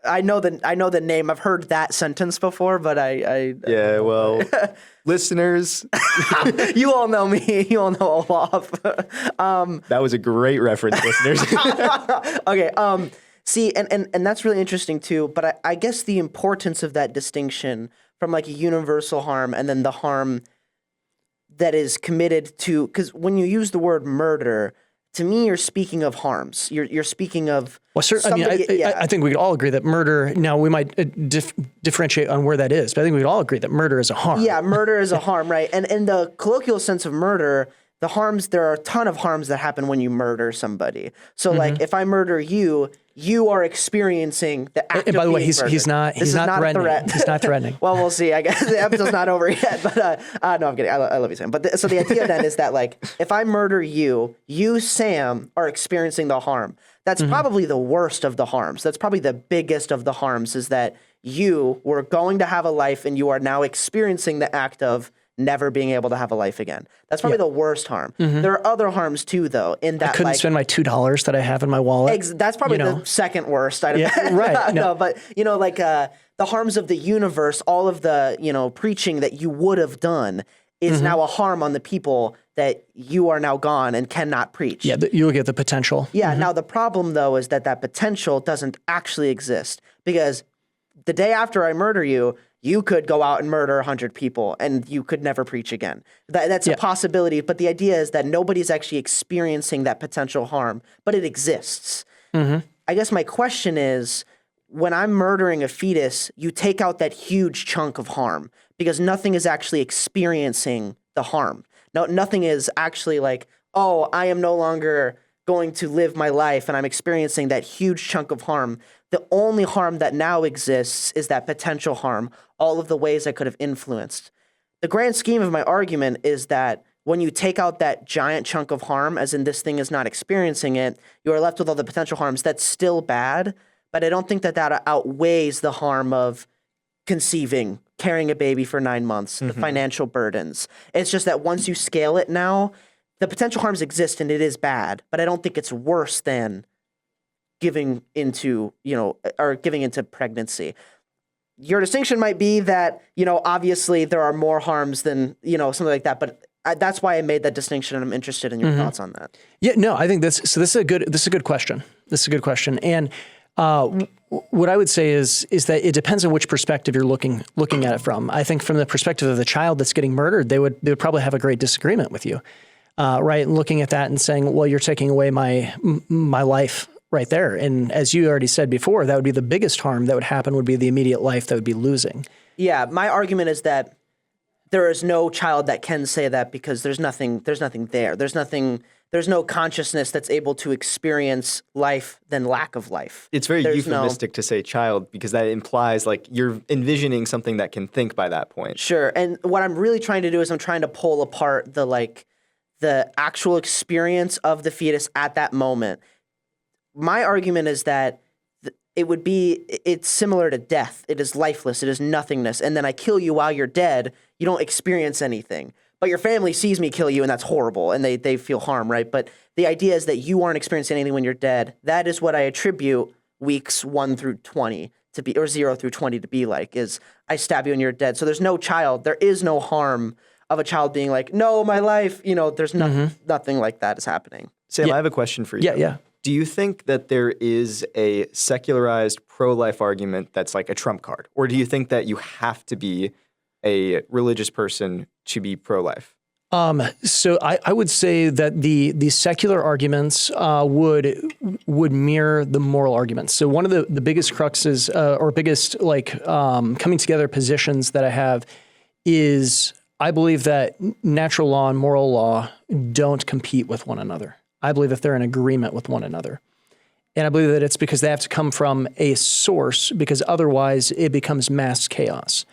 I know the name. I've heard that sentence before, but Yeah, well, listeners, you all know me. You all know Olaf. that was a great reference, listeners. Okay. See, and that's really interesting too. But I guess the importance of that distinction from like a universal harm and then the harm that is committed to, because when you use the word murder, to me, you're speaking of harms. You're speaking of. Well, I think we could all agree that murder. Now we might differentiate on where that is, but I think we could all agree that murder is a harm. Yeah, murder is a harm, right? And in the colloquial sense of murder, the harms, there are a ton of harms that happen when you murder somebody. So, like, if I murder you, you are experiencing the act. And by the way, he's not threatening. He's not threatening. Well, we'll see. I guess the episode's not over yet. But no, I'm kidding. I love you, Sam. But so the idea then is that, like, if I murder you, Sam, are experiencing the harm. That's probably the worst of the harms. That's probably the biggest of the harms, is that you were going to have a life and you are now experiencing the act of never being able to have a life again. That's probably the worst harm. There are other harms too, though, in that I couldn't spend my $2 that I have in my wallet. That's probably the second worst. Right. No, but the harms of the universe, all of the, preaching that you would have done is now a harm on the people that you are now gone and cannot preach. Yeah, you'll get the potential. Yeah. Now the problem though is that potential doesn't actually exist, because the day after I murder you, you could go out and murder 100 people and you could never preach again. That's a possibility. But the idea is that nobody's actually experiencing that potential harm, but it exists. I guess my question is, when I'm murdering a fetus, you take out that huge chunk of harm because nothing is actually experiencing the harm. No, nothing is actually like, oh, I am no longer going to live my life and I'm experiencing that huge chunk of harm. The only harm that now exists is that potential harm, all of the ways I could have influenced. The grand scheme of my argument is that when you take out that giant chunk of harm, as in this thing is not experiencing it, you are left with all the potential harms. That's still bad, but I don't think that outweighs the harm of conceiving, carrying a baby for 9 months, the financial burdens. It's just that once you scale it now, the potential harms exist and it is bad, but I don't think it's worse than giving into pregnancy. Your distinction might be that, obviously there are more harms than, something like that, but that's why I made that distinction, and I'm interested in your thoughts on that. Yeah, no, I think this is a good question. This is a good question. And what I would say is that it depends on which perspective you're looking at it from. I think from the perspective of the child that's getting murdered, they would probably have a great disagreement with you, right? And looking at that and saying, well, you're taking away my life right there. And as you already said before, that would be the biggest harm that would happen, would be the immediate life that would be losing. Yeah, my argument is that there is no child that can say that because there's nothing there. There's no consciousness that's able to experience life than lack of life. It's very euphemistic to say child, because that implies like you're envisioning something that can think by that point. Sure. And what I'm really trying to do is I'm trying to pull apart the actual experience of the fetus at that moment. My argument is that it's similar to death. It is lifeless. It is nothingness. And then I kill you while you're dead. You don't experience anything. But your family sees me kill you, and that's horrible, and they feel harm, right? But the idea is that you aren't experiencing anything when you're dead. That is what I attribute weeks 1 through 20 to be, or 0 through 20 to be like, is I stab you and you're dead. So there's no child. There is no harm of a child being like, no, my life, there's nothing like that is happening. Sam, I have a question for you. Yeah. Do you think that there is a secularized pro-life argument that's like a trump card? Or do you think that you have to be a religious person to be pro-life? So I would say that the secular arguments would mirror the moral arguments. So one of the biggest cruxes or biggest coming together positions that I have is I believe that natural law and moral law don't compete with one another. I believe that they're in agreement with one another. And I believe that it's because they have to come from a source, because otherwise it becomes mass chaos.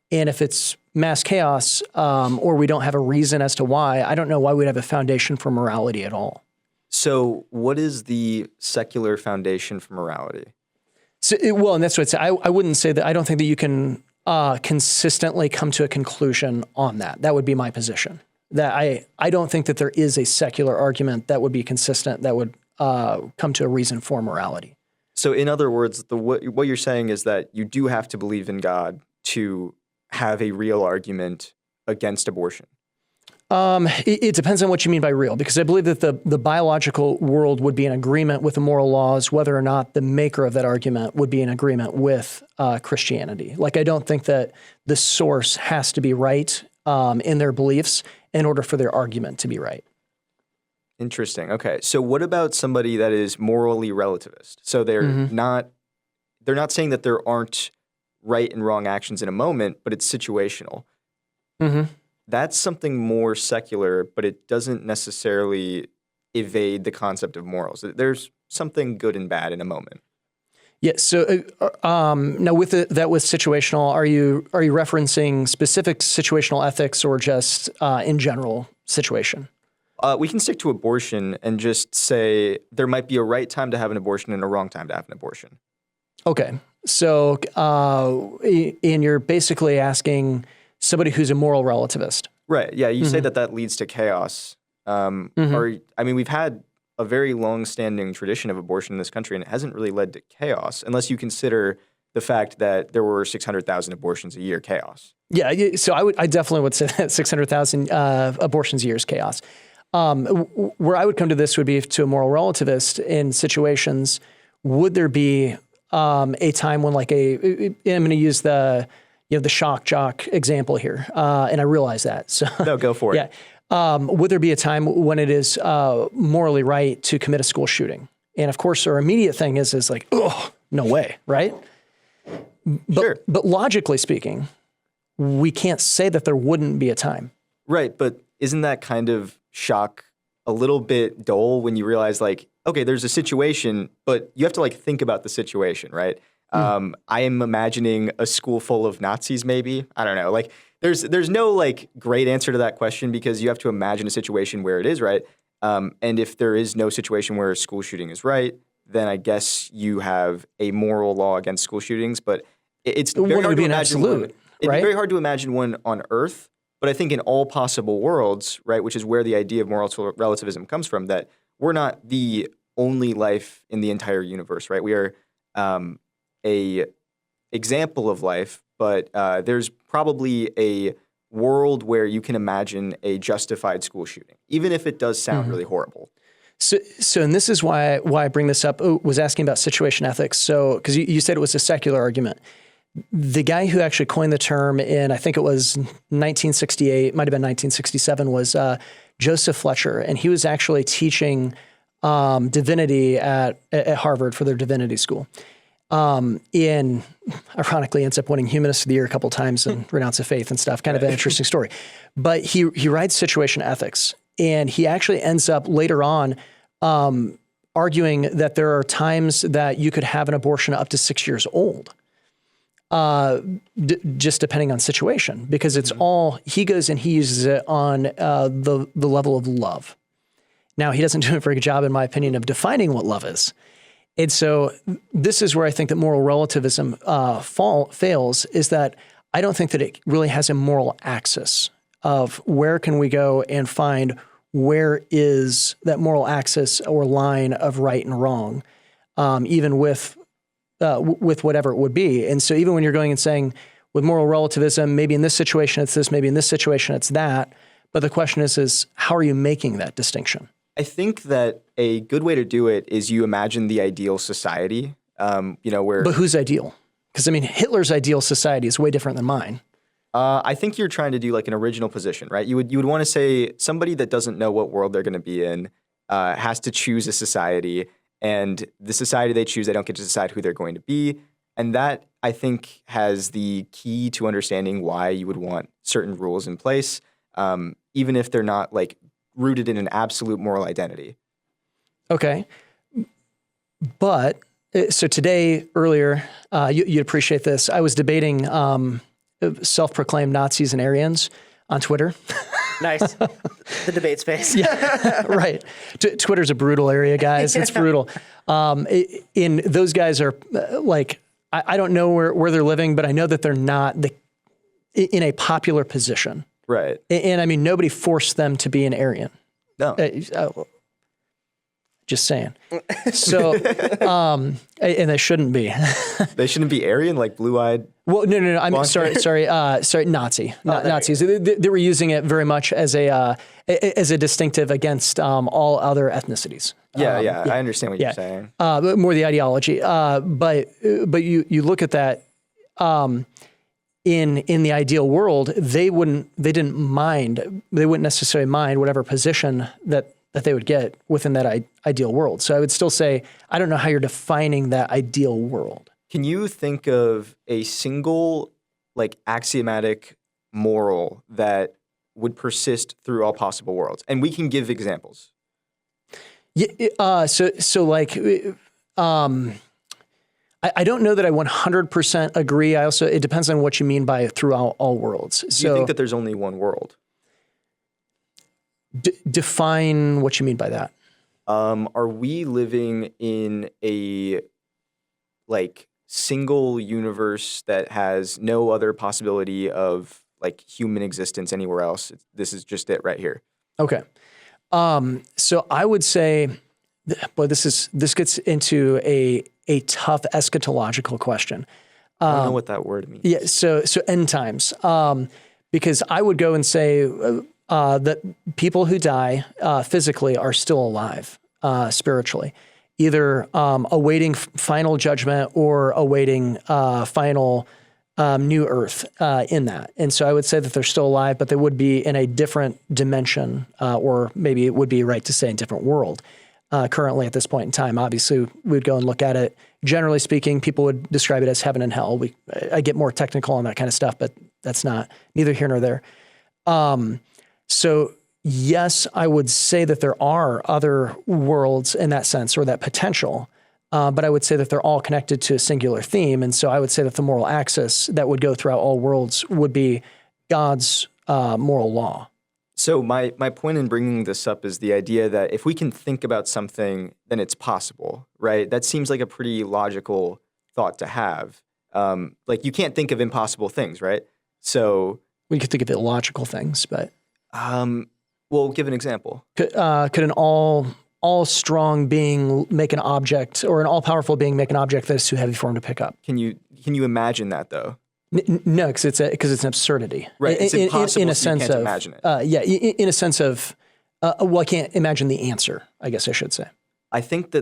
And if it's mass chaos, or we don't have a reason as to why, I don't know why we'd have a foundation for morality at all. So what is the secular foundation for morality? So, and that's what I'd say. I wouldn't say that. I don't think that you can consistently come to a conclusion on that. That would be my position. That I don't think that there is a secular argument that would be consistent, that would come to a reason for morality. So in other words, what you're saying is that you do have to believe in God to have a real argument against abortion. It depends on what you mean by real, because I believe that the biological world would be in agreement with the moral laws, whether or not the maker of that argument would be in agreement with Christianity. Like, I don't think that the source has to be right in their beliefs in order for their argument to be right. Interesting. Okay. So what about somebody that is morally relativist? So they're not saying that there aren't right and wrong actions in a moment, but it's situational. That's something more secular, but it doesn't necessarily evade the concept of morals. There's something good and bad in a moment. Yeah. So now with situational, are you referencing specific situational ethics or just in general situation? We can stick to abortion and just say there might be a right time to have an abortion and a wrong time to have an abortion. Okay. So and you're basically asking somebody who's a moral relativist. Right. Yeah. You say that leads to chaos. Or I mean, we've had a very long-standing tradition of abortion in this country, and it hasn't really led to chaos, unless you consider the fact that there were 600,000 abortions a year. Chaos. Yeah. So I definitely would say that 600,000 abortions a year is chaos. Where I would come to this would be to a moral relativist in situations. Would there be a time when, like I'm going to use the shock jock example here, and I realize that. So No, go for it. Yeah. Would there be a time when it is morally right to commit a school shooting? And of course, our immediate thing is like, oh, no way, right? Sure. But logically speaking, we can't say that there wouldn't be a time. Right. But isn't that kind of shock a little bit dull when you realize, like, okay, there's a situation, but you have to, like, think about the situation, right? I am imagining a school full of Nazis, maybe. I don't know. Like, there's no, like, great answer to that question, because you have to imagine a situation where it is right. And if there is no situation where a school shooting is right, then I guess you have a moral law against school shootings. But it's very hard to imagine one. It's very hard to imagine one on Earth. But I think in all possible worlds, right, which is where the idea of moral relativism comes from, that we're not the only life in the entire universe, right? We are a example of life, but there's probably a world where you can imagine a justified school shooting, even if it does sound really horrible. So, and this is why I bring this up. Was asking about situation ethics. So, because you said it was a secular argument. The guy who actually coined the term in, I think it was 1968, might have been 1967, was Joseph Fletcher, and he was actually teaching divinity at Harvard for their divinity school. Ironically ends up winning Humanist of the Year a couple times and Renounce of Faith and stuff. Kind of an interesting story. But he writes situation ethics, and he actually ends up later on arguing that there are times that you could have an abortion up to 6 years old. Just depending on situation, because it's all, he goes and he uses it on the level of love. Now, he doesn't do a very good job, in my opinion, of defining what love is. And so this is where I think that moral relativism fails, is that I don't think that it really has a moral axis of where can we go and find where is that moral axis or line of right and wrong, even with whatever it would be. And so even when you're going and saying with moral relativism, maybe in this situation it's this, maybe in this situation it's that, but the question is how are you making that distinction? I think that a good way to do it is you imagine the ideal society, where... But whose ideal? Because, I mean, Hitler's ideal society is way different than mine. I think you're trying to do like an original position, right? You would want to say somebody that doesn't know what world they're going to be in has to choose a society, and the society they choose, they don't get to decide who they're going to be. And that, I think, has the key to understanding why you would want certain rules in place, even if they're not like rooted in an absolute moral identity. Okay. But so today, earlier, you'd appreciate this. I was debating self-proclaimed Nazis and Aryans on Twitter. Nice. The debate space. Yeah, right. Twitter's a brutal area, guys. It's brutal. In those guys are like, I don't know where they're living, but I know that they're not in a popular position. Right. And I mean, nobody forced them to be an Aryan. No. Just saying. So, and they shouldn't be. They shouldn't be Aryan, like blue-eyed? Well, no. I'm sorry, Nazi. Nazis. They were using it very much as a distinctive against all other ethnicities. Yeah, I understand what you're saying. But more the ideology. But you look at that. In the ideal world, they wouldn't necessarily mind whatever position that they would get within that ideal world. So I would still say, I don't know how you're defining that ideal world. Can you think of a single, like, axiomatic moral that would persist through all possible worlds? And we can give examples. Yeah. So like, I don't know that I 100% agree. It depends on what you mean by throughout all worlds. Do you think that there's only one world? Define what you mean by that. Are we living in a like single universe that has no other possibility of like human existence anywhere else. This is just it right here. Okay. So I would say, boy, this gets into a tough eschatological question. I don't know what that word means. Yeah. So end times. Because I would go and say that people who die physically are still alive spiritually, either awaiting final judgment or awaiting final new earth in that. And so I would say that they're still alive, but they would be in a different dimension, or maybe it would be right to say a different world currently at this point in time. Obviously, we'd go and look at it. Generally speaking, people would describe it as heaven and hell. I get more technical on that kind of stuff, but that's not neither here nor there. So yes, I would say that there are other worlds in that sense, or that potential. But I would say that they're all connected to a singular theme. And so I would say that the moral axis that would go throughout all worlds would be God's moral law. So my point in bringing this up is the idea that if we can think about something, then it's possible, right? That seems like a pretty logical thought to have. Like you can't think of impossible things, right? So we could think of illogical things, but well, give an example. Could an all strong being make an object, or an all powerful being make an object that is too heavy for him to pick up? Can you imagine that though? No, because it's an absurdity. Right, it's impossible. In a so you sense can't of imagine it. in a sense of well, I can't imagine the answer, I guess I should say. I think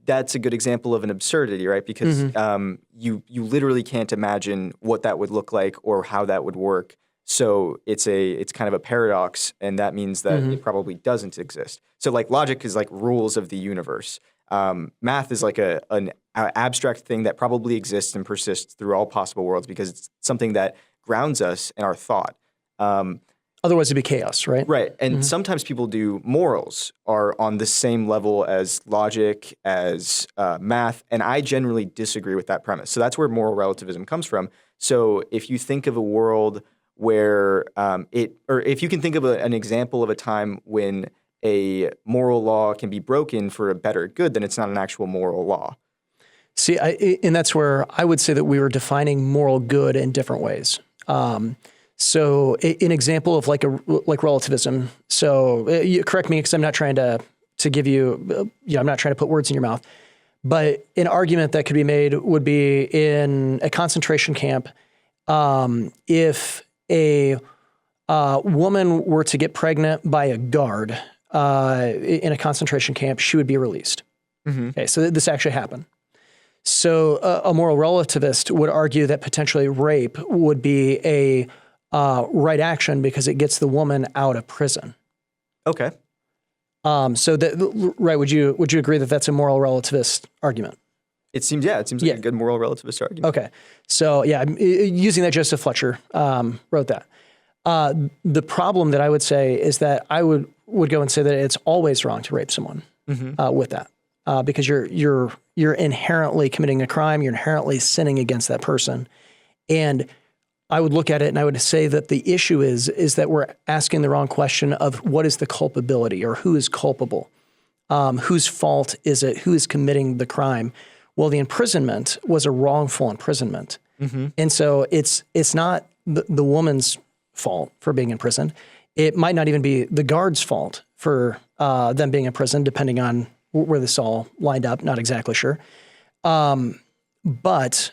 that's a good example of an absurdity, right? Because you literally can't imagine what that would look like or how that would work. So it's kind of a paradox, and that means that it probably doesn't exist. So like logic is like rules of the universe. Math is like an abstract thing that probably exists and persists through all possible worlds because it's something that grounds us in our thought. Otherwise, it'd be chaos, right? Right. And sometimes people do morals are on the same level as logic, as math, and I generally disagree with that premise. So that's where moral relativism comes from. So if you think of a world where if you can think of an example of a time when a moral law can be broken for a better good, then it's not an actual moral law. See, and that's where I would say that we were defining moral good in different ways. So an example of like relativism. So you correct me because I'm not trying to give you, I'm not trying to put words in your mouth, but an argument that could be made would be in a concentration camp. If a woman were to get pregnant by a guard in a concentration camp, she would be released. Okay, so this actually happened. So a moral relativist would argue that potentially rape would be a right action because it gets the woman out of prison. Okay. So that right? Would you agree that that's a moral relativist argument? It seems like a good moral relativist argument. Okay. So using that, Joseph Fletcher wrote that. The problem that I would say is that I would go and say that it's always wrong to rape someone with that, because you're inherently committing a crime. You're inherently sinning against that person, and I would look at it and I would say that the issue is that we're asking the wrong question of what is the culpability or who is culpable, whose fault is it, who is committing the crime. Well, the imprisonment was a wrongful imprisonment, and so it's not the woman's fault for being imprisoned. It might not even be the guard's fault for them being imprisoned, depending on where this all lined up. Not exactly sure. But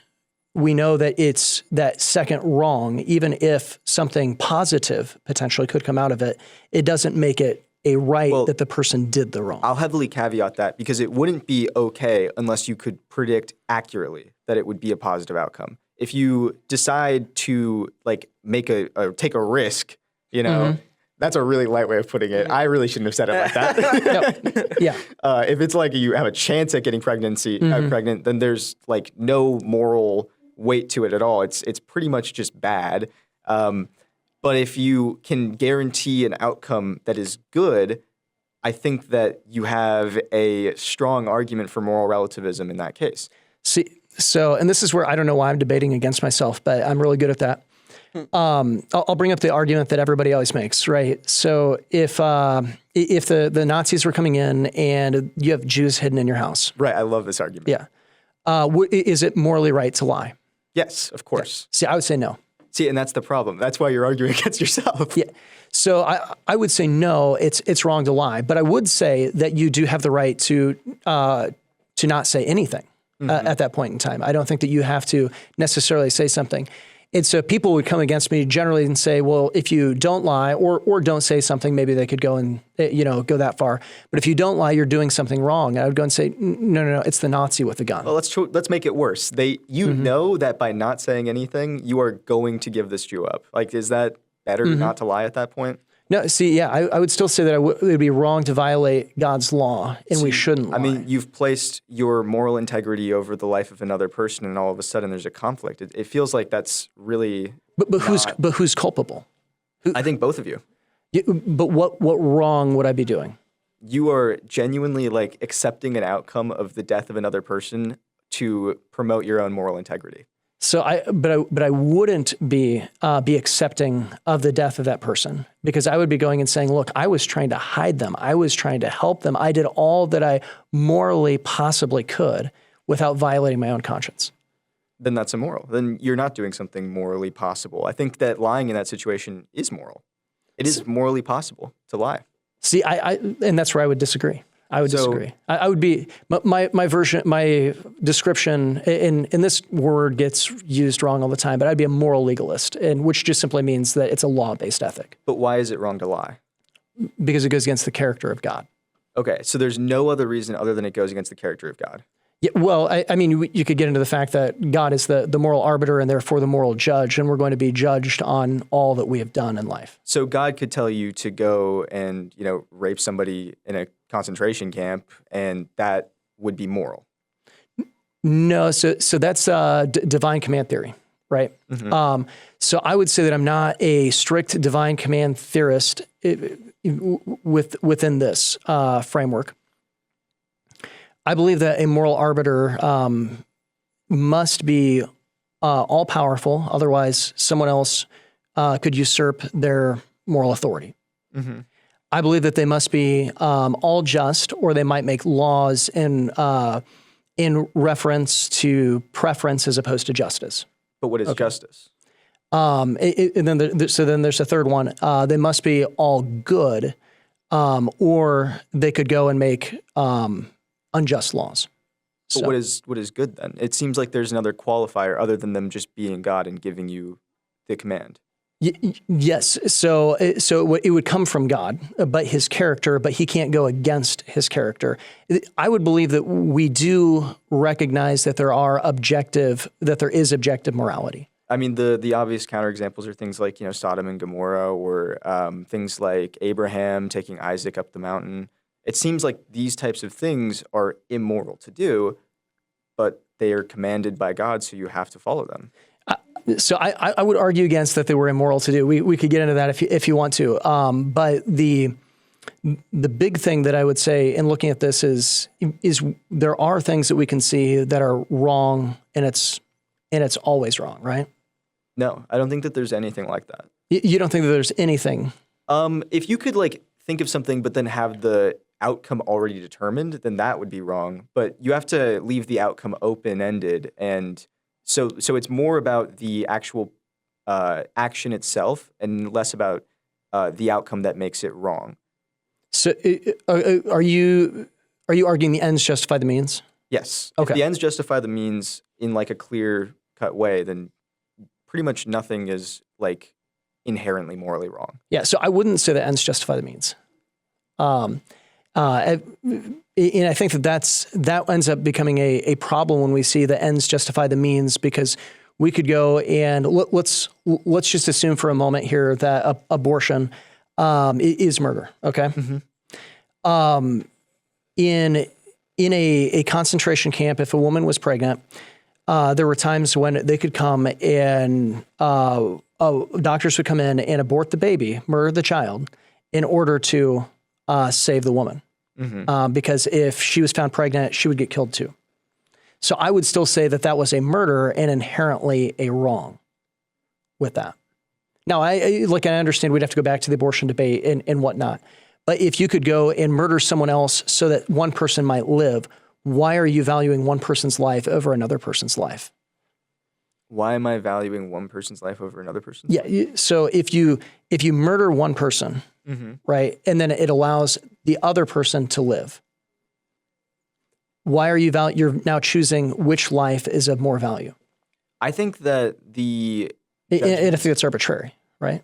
we know that it's that second wrong, even if something positive potentially could come out of it, it doesn't make it a right that the person did the wrong. I'll heavily caveat that because it wouldn't be okay unless you could predict accurately that it would be a positive outcome. If you decide to like take a risk, that's a really light way of putting it. I really shouldn't have said it like that. Yeah. If it's like you have a chance at getting pregnant, then there's like no moral weight to it at all. It's pretty much just bad. But if you can guarantee an outcome that is good, I think that you have a strong argument for moral relativism in that case. See, and this is where I don't know why I'm debating against myself, but I'm really good at that. I'll bring up the argument that everybody always makes, right? So if the Nazis were coming in and you have Jews hidden in your house. Right, I love this argument. Yeah. Is it morally right to lie? Yes, of course. Yeah. See, I would say no. See, and that's the problem. That's why you're arguing against yourself. Yeah. So I would say no, it's wrong to lie, but I would say that you do have the right to not say anything at that point in time. I don't think that you have to necessarily say something. And so people would come against me generally and say, well, if you don't lie or don't say something, maybe they could go and, go that far. But if you don't lie, you're doing something wrong. I would go and say, no, it's the Nazi with the gun. Well, let's make it worse. You know that by not saying anything, you are going to give this Jew up. Like, is that better not to lie at that point? No, see, yeah, I would still say that it would be wrong to violate God's law, and we shouldn't lie. I mean, you've placed your moral integrity over the life of another person, and all of a sudden there's a conflict. It feels like that's really. But who's culpable? I think both of you. Yeah, but what wrong would I be doing? You are genuinely like accepting an outcome of the death of another person to promote your own moral integrity. So I wouldn't be accepting of the death of that person, because I would be going and saying, look, I was trying to hide them. I was trying to help them. I did all that I morally possibly could without violating my own conscience. Then that's immoral. Then you're not doing something morally possible. I think that lying in that situation is moral. It is morally possible to lie. See, and that's where I would disagree. I would disagree. I would be my description in this word gets used wrong all the time, but I'd be a moral legalist, and which just simply means that it's a law-based ethic. But why is it wrong to lie? Because it goes against the character of God. Okay, so there's no other reason other than it goes against the character of God. Yeah, well, I mean, you could get into the fact that God is the moral arbiter and therefore the moral judge, and we're going to be judged on all that we have done in life. So God could tell you to go and, rape somebody in a concentration camp, and that would be moral. No, so that's divine command theory, right? Mm-hmm. So I would say that I'm not a strict divine command theorist within this framework. I believe that a moral arbiter must be all-powerful, otherwise someone else could usurp their moral authority. Mm-hmm. I believe that they must be all just, or they might make laws in reference to preference as opposed to justice. But what is justice? And then there's a third one. They must be all good, or they could go and make unjust laws. But what is good then? It seems like there's another qualifier other than them just being God and giving you the command. Yes. So it would come from God, but his character, but he can't go against his character. I would believe that we do recognize that there is objective morality. I mean, the obvious counterexamples are things like, Sodom and Gomorrah, or things like Abraham taking Isaac up the mountain. It seems like these types of things are immoral to do, but they are commanded by God, so you have to follow them. So I would argue against that they were immoral to do. We could get into that if you want to. But the big thing that I would say in looking at this is there are things that we can see that are wrong, and it's always wrong, right? No, I don't think that there's anything like that. You don't think that there's anything? If you could think of something but then have the outcome already determined, then that would be wrong. But you have to leave the outcome open-ended, and so it's more about the actual action itself and less about the outcome that makes it wrong. So are you arguing the ends justify the means? Yes. Okay. If the ends justify the means in a clear-cut way, then pretty much nothing is inherently morally wrong. Yeah, so I wouldn't say that ends justify the means. And I think that ends up becoming a problem when we see the ends justify the means, because we could go and let's just assume for a moment here that abortion is murder. Okay. Mm-hmm. In a concentration camp, if a woman was pregnant, there were times when they could come and doctors would come in and abort the baby, murder the child, in order to save the woman. Mm-hmm. Because if she was found pregnant, she would get killed too. So I would still say that was a murder and inherently a wrong with that. Now, I understand we'd have to go back to the abortion debate and whatnot. But if you could go and murder someone else so that one person might live, why are you valuing one person's life over another person's life? Why am I valuing one person's life over another person's? Yeah. So if you murder one person, right, and then it allows the other person to live, why are you're now choosing which life is of more value? I think that And I think it's arbitrary, right?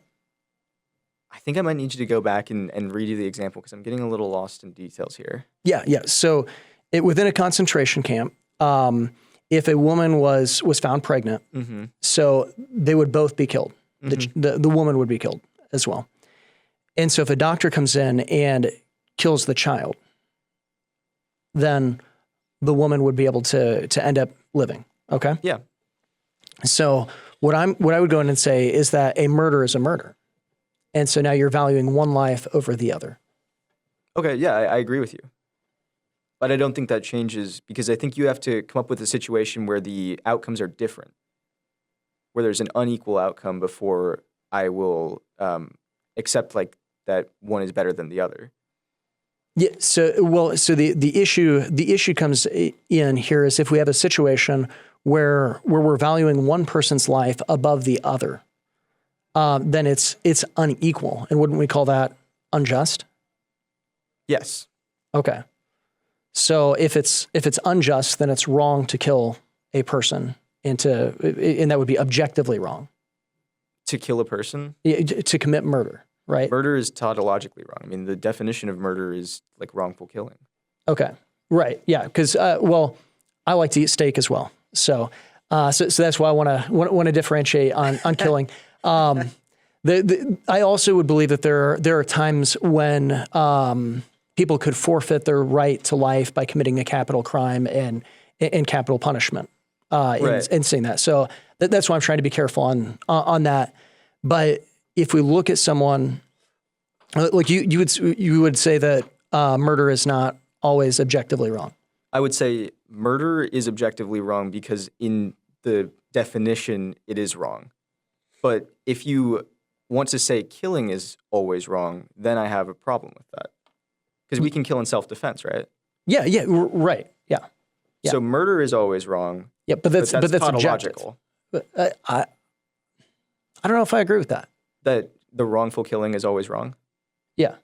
I think I might need you to go back and redo the example because I'm getting a little lost in details here. Yeah. So within a concentration camp, if a woman was found pregnant, so they would both be killed. The woman would be killed as well. And so if a doctor comes in and kills the child, then the woman would be able to end up living. Okay? Yeah. So what I would go in and say is that a murder is a murder. And so now you're valuing one life over the other. Okay, yeah, I agree with you. But I don't think that changes because I think you have to come up with a situation where the outcomes are different, where there's an unequal outcome before I will accept like that one is better than the other. Yeah. So the issue comes in here is if we have a situation where we're valuing one person's life above the other, then it's unequal. And wouldn't we call that unjust? Yes. Okay. So if it's unjust, then it's wrong to kill a person and that would be objectively wrong. To kill a person? To commit murder, right? Murder is tautologically wrong. I mean, the definition of murder is like wrongful killing. Okay. Right. Yeah. Because I like to eat steak as well. So that's why I want to differentiate on killing. I also would believe that there are times when people could forfeit their right to life by committing a capital crime and capital punishment in saying that. So that's why I'm trying to be careful on that. But if we look at someone like you would say that murder is not always objectively wrong. I would say murder is objectively wrong because in the definition it is wrong. But if you want to say killing is always wrong, then I have a problem with that. Because we can kill in self-defense, right? Yeah, right. Yeah. So murder is always wrong. Yeah, but that's tautological. But I don't know if I agree with that. That the wrongful killing is always wrong? Yeah.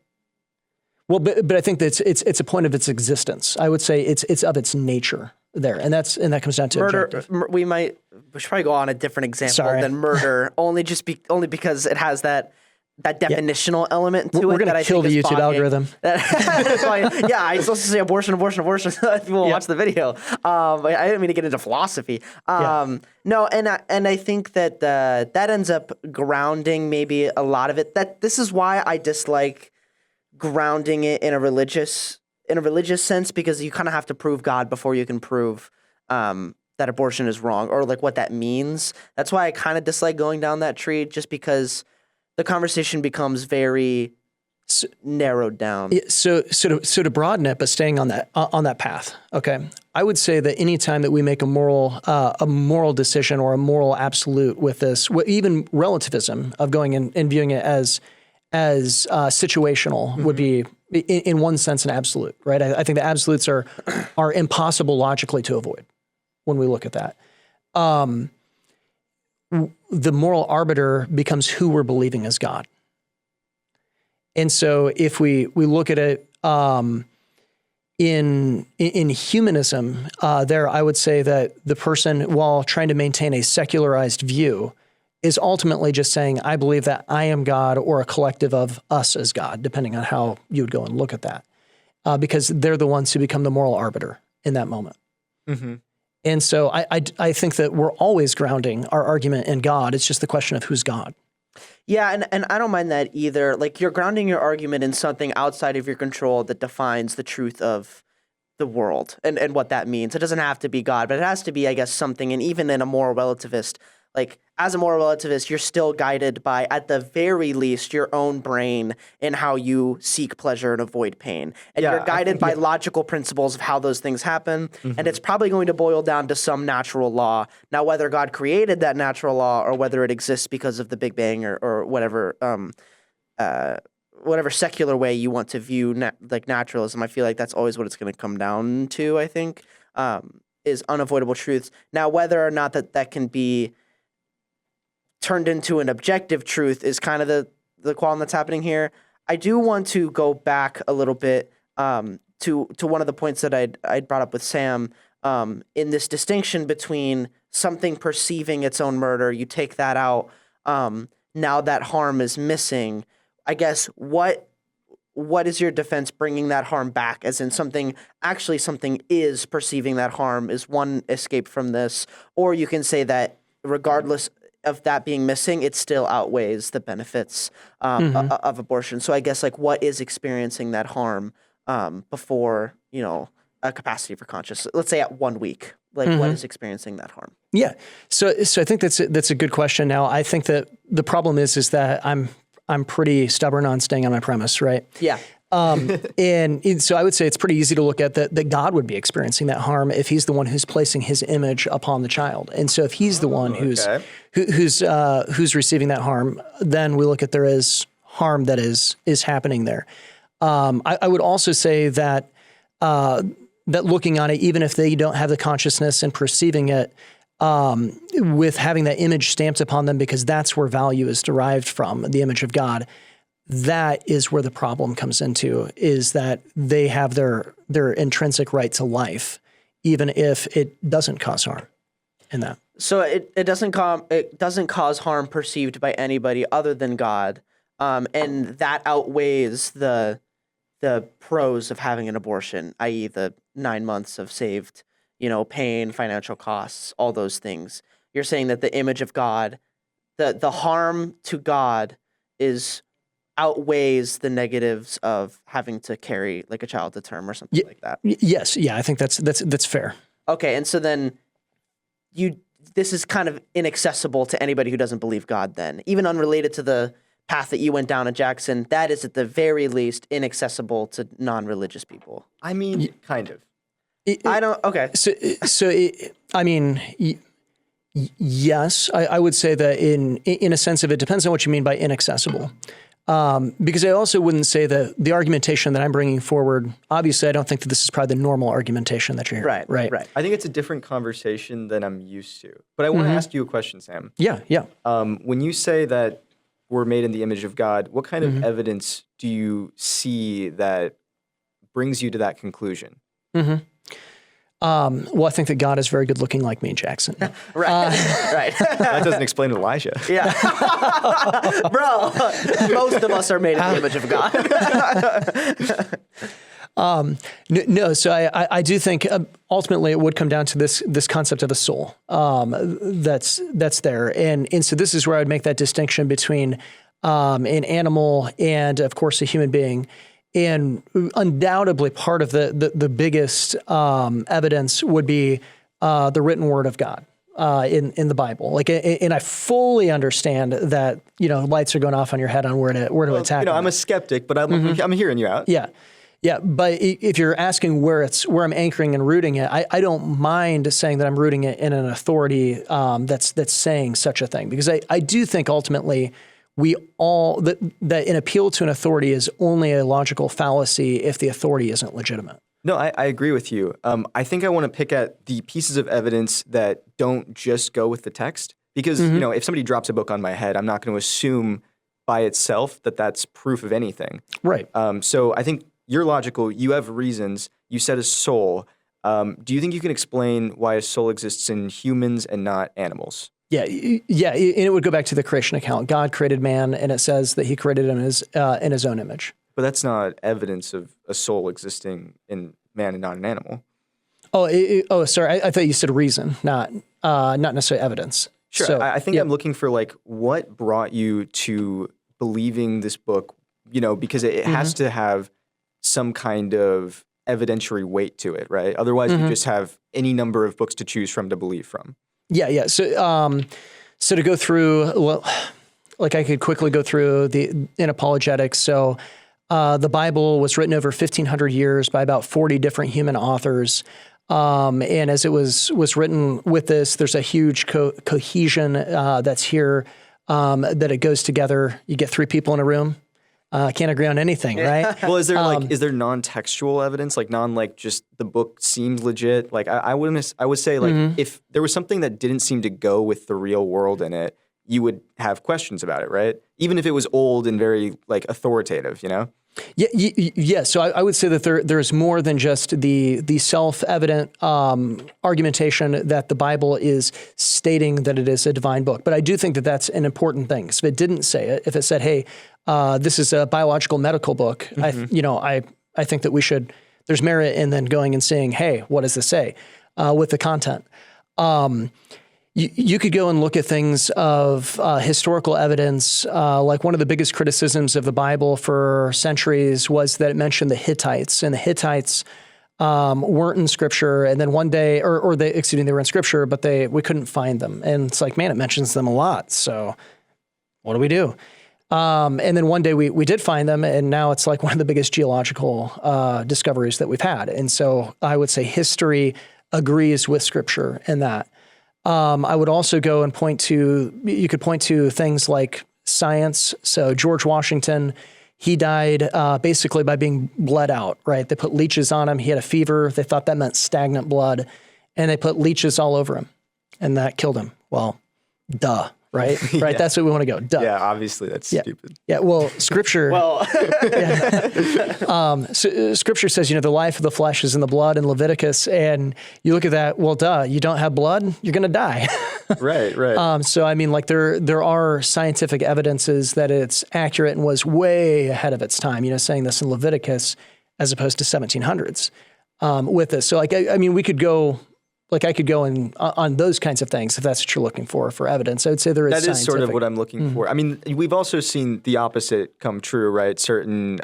Well, but I think that it's a point of its existence. I would say it's of its nature there, and that comes down to murder. Objective. We should probably go on a different example than murder, only because it has that definitional element to it. We're going to kill the YouTube algorithm. Yeah, I was supposed to say abortion. People will watch the video. I didn't mean to get into philosophy. No, and I think that that ends up grounding maybe a lot of it. This is why I dislike grounding it in a religious sense, because you kind of have to prove God before you can prove that abortion is wrong or like what that means. That's why I kind of dislike going down that tree, just because the conversation becomes very narrowed down. So to broaden it, but staying on that path. Okay, I would say that any time that we make a moral decision or a moral absolute with this, even relativism of going and viewing it as situational would be in one sense an absolute, right? I think the absolutes are impossible logically to avoid when we look at that. The moral arbiter becomes who we're believing as God. And so if we look at it in humanism, there I would say that the person, while trying to maintain a secularized view, is ultimately just saying, I believe that I am God, or a collective of us as God, depending on how you would go and look at that, because they're the ones who become the moral arbiter in that moment. Mm-hmm. And so I think that we're always grounding our argument in God. It's just the question of who's God. Yeah, and I don't mind that either. Like, you're grounding your argument in something outside of your control that defines the truth of the world and what that means. It doesn't have to be God, but it has to be, I guess, something. And even in a moral relativist, like as a moral relativist, you're still guided by, at the very least, your own brain in how you seek pleasure and avoid pain. And you're guided by logical principles of how those things happen. Mm-hmm. And it's probably going to boil down to some natural law. Now, whether God created that natural law or whether it exists because of the Big Bang or whatever, whatever secular way you want to view like naturalism, I feel like that's always what it's going to come down to, I think, is unavoidable truths. Now, whether or not that can be turned into an objective truth is kind of the qualm that's happening here. I do want to go back a little bit to one of the points that I'd brought up with Sam in this distinction between something perceiving its own murder. You take that out. Now that harm is missing. I guess what is your defense bringing that harm back? As in something is perceiving that harm is one escape from this, or you can say that regardless of that being missing, it still outweighs the benefits of abortion. So I guess like what is experiencing that harm before a capacity for conscious? Let's say at 1 week, like what is experiencing that harm? Yeah. So I think that's a good question. Now I think that the problem is that I'm pretty stubborn on staying on my premise, right? Yeah. And so I would say it's pretty easy to look at that God would be experiencing that harm if he's the one who's placing his image upon the child. And so if he's the one who's receiving that harm, then we look at there is harm that is happening there. I would also say that that looking on it, even if they don't have the consciousness and perceiving it, with having that image stamped upon them, because that's where value is derived from, the image of God. That is where the problem comes into, is that they have their intrinsic right to life, even if it doesn't cause harm in that. So it doesn't cause harm perceived by anybody other than God, and that outweighs the pros of having an abortion, i.e., the 9 months of saved, pain, financial costs, all those things. You're saying that the image of God, the harm to God outweighs the negatives of having to carry like a child to term or something like that. Yes. Yeah. I think that's fair. Okay. And so then this is kind of inaccessible to anybody who doesn't believe God then, even unrelated to the path that you went down at Jackson. That is at the very least inaccessible to non-religious people. I mean, kind of. Okay. Yes, I would say that in a sense of it depends on what you mean by inaccessible. Because I also wouldn't say that the argumentation that I'm bringing forward, obviously I don't think that this is probably the normal argumentation that you're hearing. Right. I think it's a different conversation than I'm used to. But I want to ask you a question, Sam. Yeah. When you say that we're made in the image of God, what kind of evidence do you see that brings you to that conclusion? Well, I think that God is very good looking like me, Jackson. Right. That doesn't explain Elijah. Yeah. Bro, most of us are made in the image of God. No, so I do think ultimately it would come down to this concept of a soul that's there. And so this is where I would make that distinction between an animal and, of course, a human being. And undoubtedly part of the biggest evidence would be the written word of God in the Bible. And I fully understand that, lights are going off on your head on where to attack. I'm a skeptic, but I'm hearing you out. Yeah. But if you're asking where I'm anchoring and rooting it, I don't mind saying that I'm rooting it in an authority that's saying such a thing, because I do think ultimately that an appeal to an authority is only a logical fallacy if the authority isn't legitimate. No, I agree with you. I think I want to pick at the pieces of evidence that don't just go with the text, because if somebody drops a book on my head, I'm not going to assume by itself that that's proof of anything. Right. So I think you're logical. You have reasons. You said a soul. Do you think you can explain why a soul exists in humans and not animals? Yeah, and it would go back to the creation account. God created man, and it says that he created him in his own image. But that's not evidence of a soul existing in man and not an animal. Sorry. I thought you said reason, not necessarily evidence. Sure. So, I think I'm looking for what brought you to believing this book, because it has to have some kind of evidentiary weight to it, right? Otherwise, you just have any number of books to choose from to believe from. Yeah. So to go through, I could quickly go through in apologetics. So the Bible was written over 1,500 years by about 40 different human authors. And as it was written with this, there's a huge cohesion that's here, that it goes together. You get three people in a room. Can't agree on anything, right? Well, is there non-textual evidence, just the book seemed legit? I would say if there was something that didn't seem to go with the real world in it, you would have questions about it, right? Even if it was old and very like authoritative, you know? Yeah. So I would say that there's more than just the self-evident argumentation that the Bible is stating that it is a divine book. But I do think that that's an important thing. So if it didn't say it, if it said, "Hey, this is a biological medical book," I think that we should. There's merit in then going and saying, "Hey, what does this say?" With the content. You could go and look at things of historical evidence. Like one of the biggest criticisms of the Bible for centuries was that it mentioned the Hittites, and the Hittites weren't in Scripture. And then one day, they were in Scripture, but we couldn't find them. And it's like, man, it mentions them a lot. So what do we do? And then one day we did find them, and now it's like one of the biggest geological discoveries that we've had. And so I would say history agrees with Scripture in that. I would also go and you could point to things like science. So George Washington, he died basically by being bled out, right? They put leeches on him. He had a fever. They thought that meant stagnant blood, and they put leeches all over him, and that killed him. Well, duh. Right? Right. Yeah. That's what we want to go. Duh. Yeah, obviously that's stupid. Yeah. Well, Scripture. Scripture says, the life of the flesh is in the blood in Leviticus, and you look at that. Well, duh. You don't have blood, you're going to die. Right. So I mean, like there are scientific evidences that it's accurate and was way ahead of its time. Saying this in Leviticus as opposed to 1700s with this. So like I mean, we could go. Like I could go on those kinds of things if that's what you're looking for evidence. I would say there is that scientific. is sort of what I'm looking for. I mean, we've also seen the opposite come true, right? Certain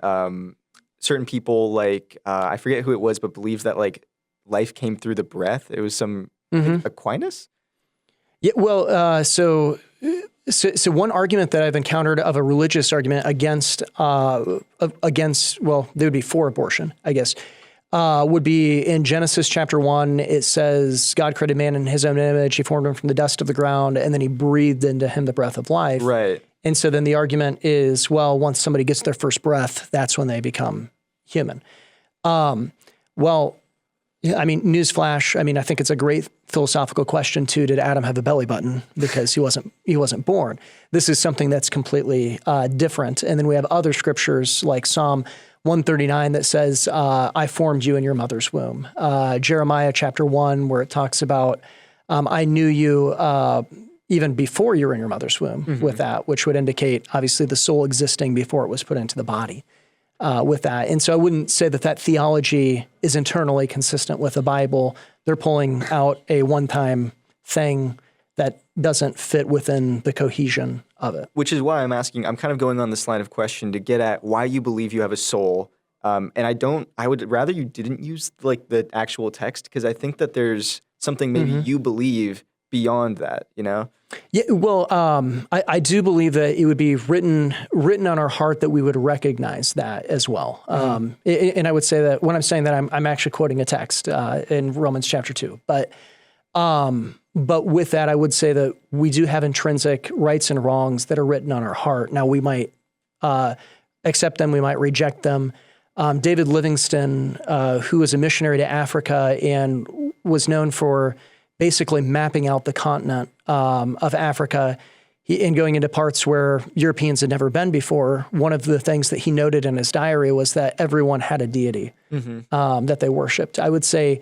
people, like I forget who it was, but believes that like life came through the breath. It was some Aquinas. Yeah. Well, so one argument that I've encountered of a religious argument against they would be for abortion, I guess. Would be in Genesis chapter 1, it says, God created man in his own image. He formed him from the dust of the ground, and then he breathed into him the breath of life. Right. And so then the argument is, well, once somebody gets their first breath, that's when they become human. Well, I mean, newsflash, I mean, I think it's a great philosophical question too. Did Adam have a belly button? Because he wasn't born. This is something that's completely different. And then we have other scriptures like Psalm 139 that says, I formed you in your mother's womb. Jeremiah chapter 1, where it talks about, I knew you even before you were in your mother's womb with that, which would indicate obviously the soul existing before it was put into the body with that. And so I wouldn't say that theology is internally consistent with the Bible. They're pulling out a one-time thing that doesn't fit within the cohesion of it. Which is why I'm kind of going on this line of question to get at why you believe you have a soul. And I would rather you didn't use like the actual text, because I think that there's something maybe you believe beyond that, Yeah, well, I do believe that it would be written on our heart that we would recognize that as well. And I would say that when I'm saying that, I'm actually quoting a text in Romans chapter 2. But with that, I would say that we do have intrinsic rights and wrongs that are written on our heart. Now, we might accept them, we might reject them. David Livingstone, who was a missionary to Africa and was known for basically mapping out the continent of Africa and going into parts where Europeans had never been before, one of the things that he noted in his diary was that everyone had a deity that they worshipped. I would say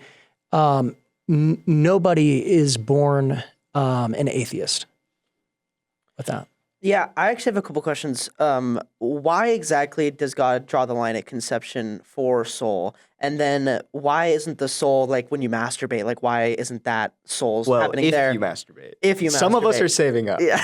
nobody is born an atheist with that. Yeah, I actually have a couple questions. Why exactly does God draw the line at conception for soul? And then why isn't the soul, like when you masturbate, like why isn't that soul's happening there? If you masturbate. If you masturbate. Some of us are saving up. Yeah,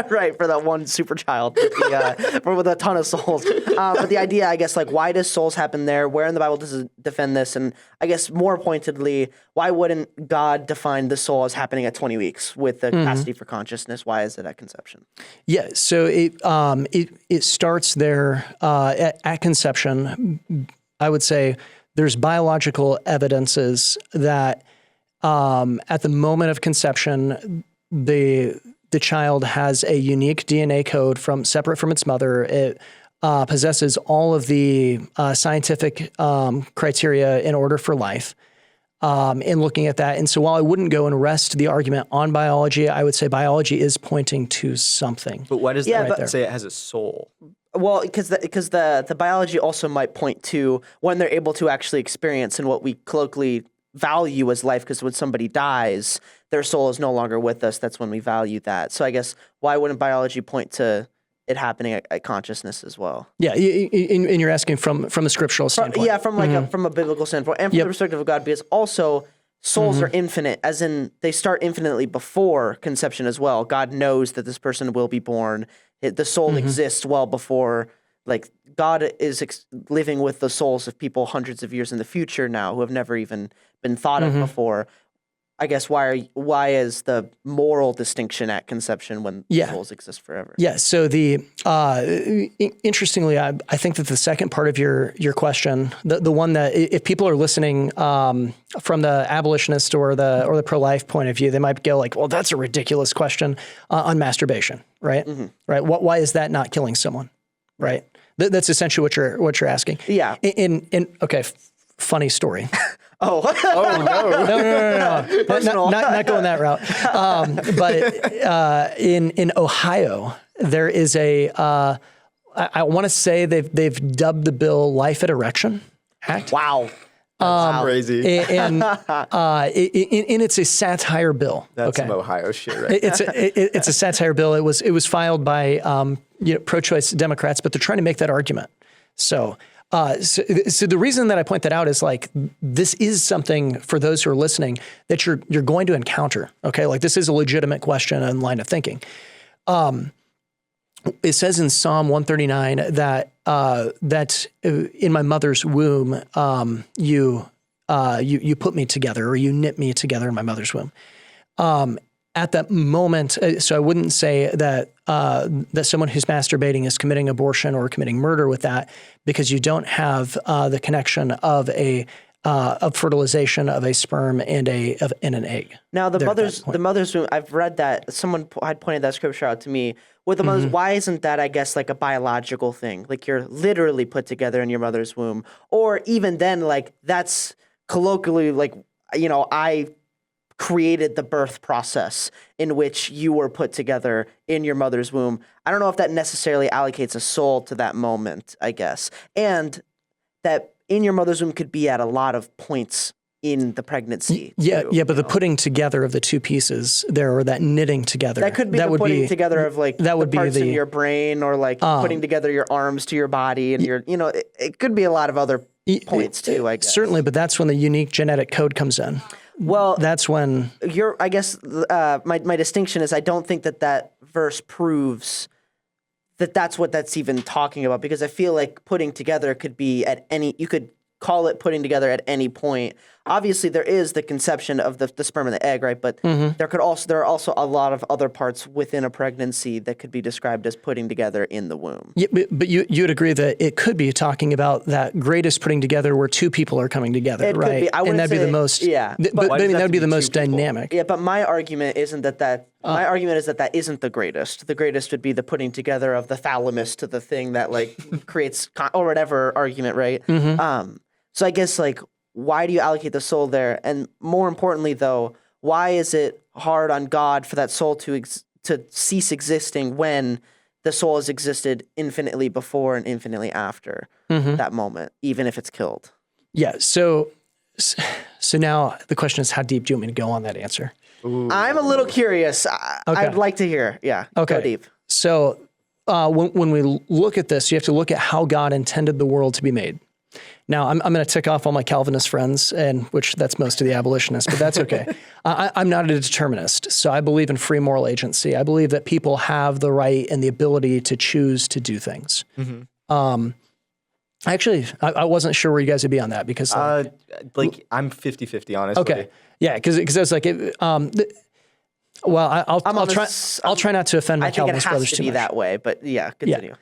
right, for that one super child with a ton of souls. But the idea, I guess, like why does souls happen there? Where in the Bible does it defend this? And I guess more pointedly, why wouldn't God define the soul as happening at 20 weeks with the capacity for consciousness? Why is it at conception? Yeah, so it starts there at conception. I would say there's biological evidences that at the moment of conception, the child has a unique DNA code separate from its mother. It possesses all of the scientific criteria in order for life. in looking at that. And so while I wouldn't go and rest the argument on biology, I would say biology is pointing to something. But why does Yeah, that but- say it has a soul? Well, because the biology also might point to when they're able to actually experience and what we colloquially value as life. Because when somebody dies, their soul is no longer with us. That's when we value that. So I guess why wouldn't biology point to it happening at consciousness as well? Yeah, and you're asking from a scriptural standpoint. Yeah, from like from a biblical standpoint, and from the perspective of God, because also souls are infinite, as in they start infinitely before conception as well. God knows that this person will be born. The soul exists well before, like God is living with the souls of people hundreds of years in the future now who have never even been thought of before. I guess why is the moral distinction at conception when souls exist forever? Yeah. So interestingly, I think that the second part of your question, the one that if people are listening from the abolitionist or the pro-life point of view, they might go like, well, that's a ridiculous question on masturbation, right? Right. Why is that not killing someone? Right. That's essentially what you're asking. Yeah. Okay. Funny story. Oh No. Not going that route. But in Ohio, there is I want to say they've dubbed the bill "Life at Erection Act." Wow. That's crazy. And it's a satire bill. That's some Ohio shit, right? It's a satire bill. It was filed by pro-choice Democrats, but they're trying to make that argument. So the reason that I point that out is like this is something for those who are listening that you're going to encounter. Okay, like this is a legitimate question and line of thinking. It says in Psalm 139 that in my mother's womb you put me together, or you knit me together in my mother's womb. At that moment, so I wouldn't say that that someone who's masturbating is committing abortion or committing murder with that, because you don't have the connection of fertilization of a sperm and an egg. Now the mother's womb. I've read that someone had pointed that scripture out to me. With the mother's, why isn't that, I guess, like a biological thing? Like you're literally put together in your mother's womb, or even then, like that's colloquially like I created the birth process in which you were put together in your mother's womb. I don't know if that necessarily allocates a soul to that moment, I guess. And that in your mother's womb could be at a lot of points in the pregnancy. But the putting together of the two pieces there, or that knitting together. That could be the putting together of like that would the parts be in your brain, or like putting together your arms to your body, and it could be a lot of other points too, I guess. Certainly, but that's when the unique genetic code comes in. Well, that's when I guess my distinction is I don't think that verse proves that that's what that's even talking about, because I feel like putting together could be you could call it putting together at any point. Obviously, there is the conception of the sperm and the egg, right? But there are also a lot of other parts within a pregnancy that could be described as putting together in the womb. Yeah, but you would agree that it could be talking about that greatest putting together where two people are coming together, it right? Could be. And that'd be the most. Yeah, but I mean, that'd be the most dynamic. Yeah, but my argument isn't that. My argument is that isn't the greatest. The greatest would be the putting together of the thalamus to the thing that like creates or whatever argument, right? So I guess like, why do you allocate the soul there? And more importantly, though, why is it hard on God for that soul to cease existing when the soul has existed infinitely before and infinitely after that moment, even if it's killed? Yeah. So now the question is, how deep do you want me to go on that answer? Ooh. I'm a little curious. I'd like to hear. Yeah. Okay. Go deep. So when we look at this, you have to look at how God intended the world to be made. Now, I'm going to tick off all my Calvinist friends, and which that's most of the abolitionists, but that's okay. I'm not a determinist, so I believe in free moral agency. I believe that people have the right and the ability to choose to do things. Actually, I wasn't sure where you guys would be on that, because I'm 50-50, honestly. Okay, yeah, because I was like, well, I'll try not to offend my Calvinist brothers too much. I think it has to be that way, but yeah, continue. Yeah.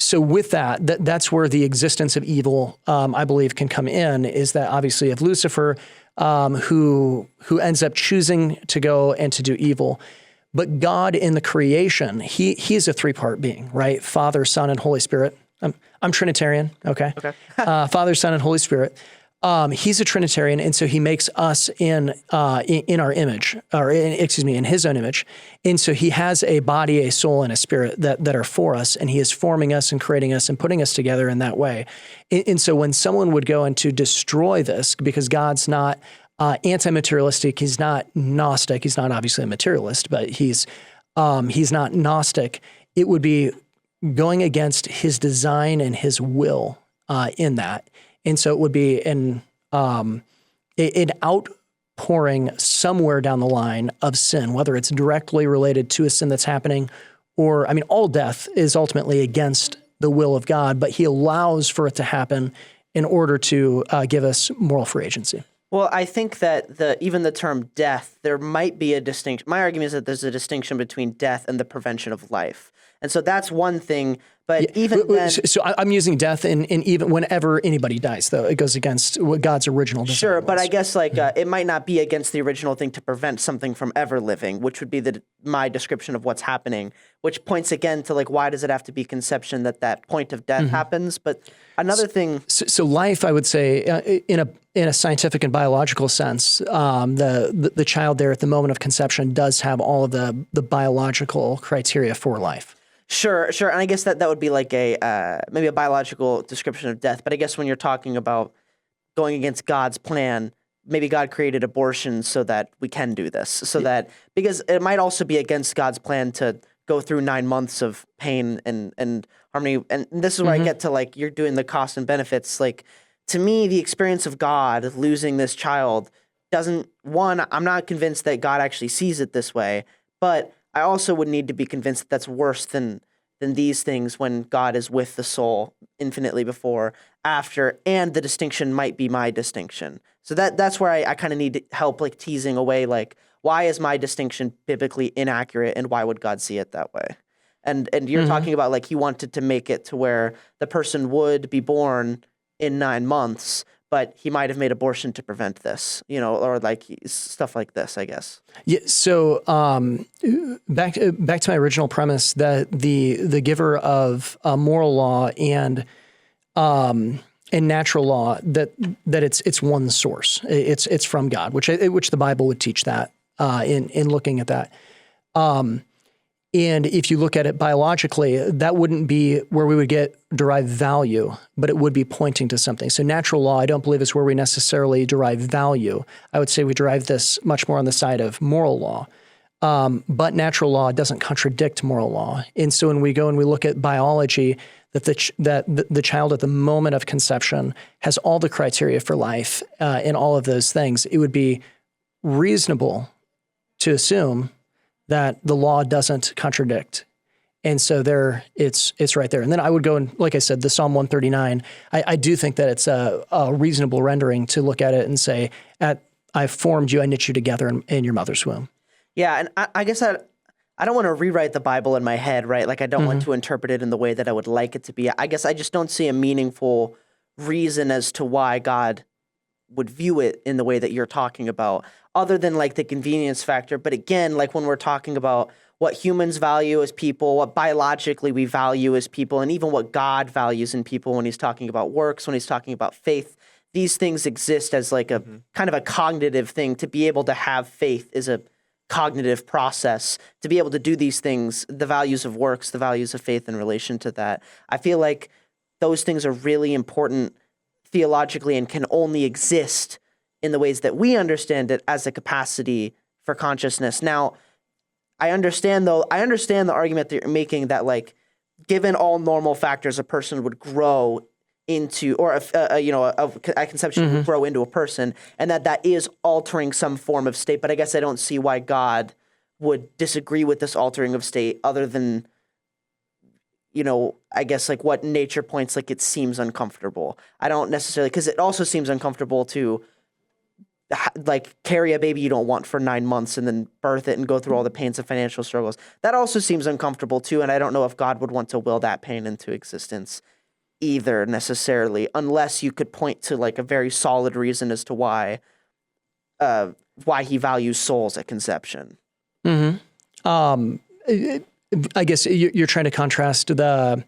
So with that's where the existence of evil, I believe, can come in, is that obviously of Lucifer, who ends up choosing to go and to do evil. But God in the creation, he's a three-part being, right? Father, Son, and Holy Spirit. I'm Trinitarian, okay? Father, Son, and Holy Spirit. He's a Trinitarian, and so he makes us in our image, in his own image. And so he has a body, a soul, and a spirit that are for us, and he is forming us and creating us and putting us together in that way. And so when someone would go in to destroy this, because God's not anti-materialistic, he's not Gnostic, he's not obviously a materialist, but he's not Gnostic, it would be going against his design and his will in that. And so it would be an outpouring somewhere down the line of sin, whether it's directly related to a sin that's happening or, all death is ultimately against the will of God, but he allows for it to happen in order to give us moral free agency. Well, I think that even the term death, there might be a distinction. My argument is that there's a distinction between death and the prevention of life. And so that's one thing. But even then, so I'm using death in even whenever anybody dies, though it goes against what God's original design. Sure, but was. I guess it might not be against the original thing to prevent something from ever living, which would be my description of what's happening. Which points again to why does it have to be conception that point of death happens? But another thing, so life, I would say, in a scientific and biological sense, the child there at the moment of conception does have all of the biological criteria for life. Sure. And I guess that would be like maybe a biological description of death. But I guess when you're talking about going against God's plan, maybe God created abortion so that we can do this. So that, because it might also be against God's plan to go through 9 months of pain and harmony. And this is where I get to you're doing the cost and benefits. To me, the experience of God losing this child I'm not convinced that God actually sees it this way, but I also would need to be convinced that that's worse than these things when God is with the soul infinitely before, after, and the distinction might be my distinction. So that's where I kind of need help teasing away why is my distinction biblically inaccurate and why would God see it that way? And you're talking about he wanted to make it to where the person would be born in 9 months, but he might have made abortion to prevent this, or stuff like this, I guess. Yeah. So back to my original premise that the giver of moral law and natural law that it's one source. It's from God, which the Bible would teach that in looking at that. And if you look at it biologically, that wouldn't be where we would get derived value, but it would be pointing to something. So natural law, I don't believe is where we necessarily derive value. I would say we derive this much more on the side of moral law. But natural law doesn't contradict moral law. And so when we go and we look at biology, that the child at the moment of conception has all the criteria for life and all of those things, it would be reasonable to assume that the law doesn't contradict. And so it's right there. And then I would go and, like I said, the Psalm 139, I do think that it's a reasonable rendering to look at it and say, I formed you, I knit you together in your mother's womb. Yeah, and I guess I don't want to rewrite the Bible in my head, right? I don't want to interpret it in the way that I would like it to be. I guess I just don't see a meaningful reason as to why God would view it in the way that you're talking about, other than the convenience factor. But again, when we're talking about what humans value as people, what biologically we value as people, and even what God values in people when he's talking about works, when he's talking about faith, these things exist as a kind of a cognitive thing. To be able to have faith is a cognitive process. To be able to do these things, the values of works, the values of faith in relation to that, I feel like those things are really important theologically and can only exist in the ways that we understand it as a capacity for consciousness. Now, I understand the argument that you're making that given all normal factors, a person would grow into, or a conception would grow into a person, and that is altering some form of state. But I guess I don't see why God would disagree with this altering of state, other than I guess what nature points it seems uncomfortable. I don't necessarily, because it also seems uncomfortable to carry a baby you don't want for 9 months and then birth it and go through all the pains of financial struggles. That also seems uncomfortable too, and I don't know if God would want to will that pain into existence either necessarily, unless you could point to a very solid reason as to why he values souls at conception. I guess you're trying to contrast the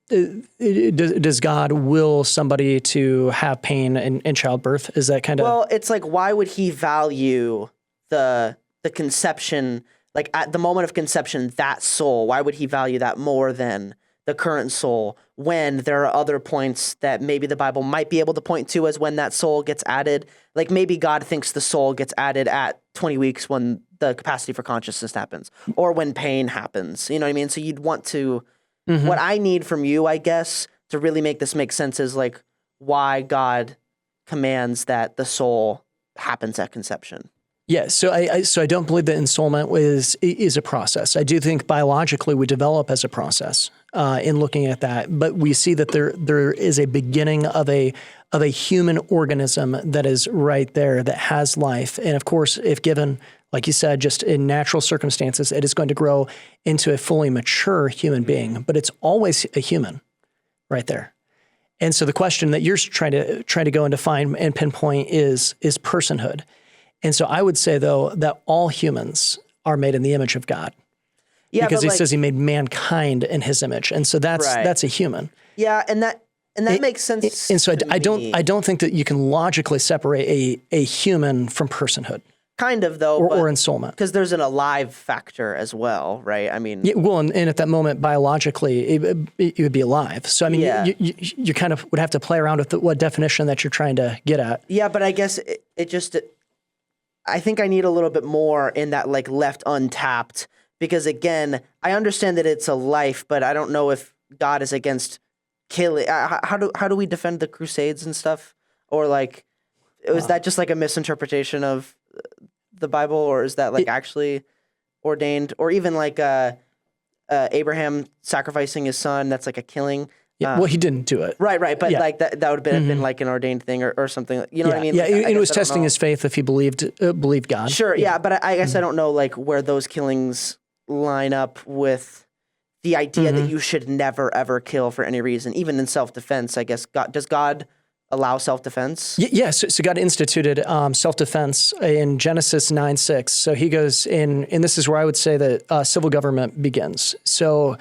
does God will somebody to have pain in childbirth? Is that kind of? Well, it's like, why would he value the conception, like at the moment of conception, that soul? Why would he value that more than the current soul, when there are other points that maybe the Bible might be able to point to as when that soul gets added? Like maybe God thinks the soul gets added at 20 weeks when the capacity for consciousness happens, or when pain happens. You know what I mean? So you'd want to, what I need from you, I guess, to really make this make sense is like why God commands that the soul happens at conception. Yeah, so I don't believe that ensoulment is a process. I do think biologically we develop as a process in looking at that, but we see that there is a beginning of a human organism that is right there that has life, and of course, if given, like you said, just in natural circumstances, it is going to grow into a fully mature human being. But it's always a human, right there. And so the question that you're trying to go and define and pinpoint is personhood. And so I would say, though, that all humans are made in the image of God. Yeah, because he says he made mankind in his image. And so that's a human. Yeah, and that makes sense. And so I don't think that you can logically separate a human from personhood. Kind of, though. Or ensoulment. Because there's an alive factor as well, right? I mean... Yeah, well, and at that moment, biologically, it would be alive. So, I mean, you kind of would have to play around with what definition that you're trying to get at. Yeah, but I guess it just... I think I need a little bit more in that, like, left untapped, because again, I understand that it's a life, but I don't know if God is against killing. How do we defend the Crusades and stuff? Or like, was that just like a misinterpretation of the Bible, or is that like actually ordained? Or even like Abraham sacrificing his son, that's like a killing. Yeah, well, he didn't do it. Right. But like that would have been like an ordained thing or something. You know what I mean? Yeah, like, it was testing his faith if he believed God. Sure, yeah, but I guess I don't know like where those killings line up with the idea that you should never ever kill for any reason, even in self-defense. I guess does God allow self-defense? Yes. So God instituted self-defense in Genesis 9:6. So he goes in, and this is where I would say that civil government begins. So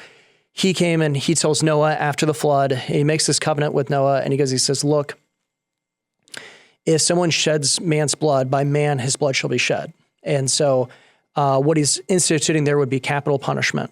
he came and he tells Noah after the flood, he makes this covenant with Noah, and he says, look, if someone sheds man's blood, by man his blood shall be shed. And so what he's instituting there would be capital punishment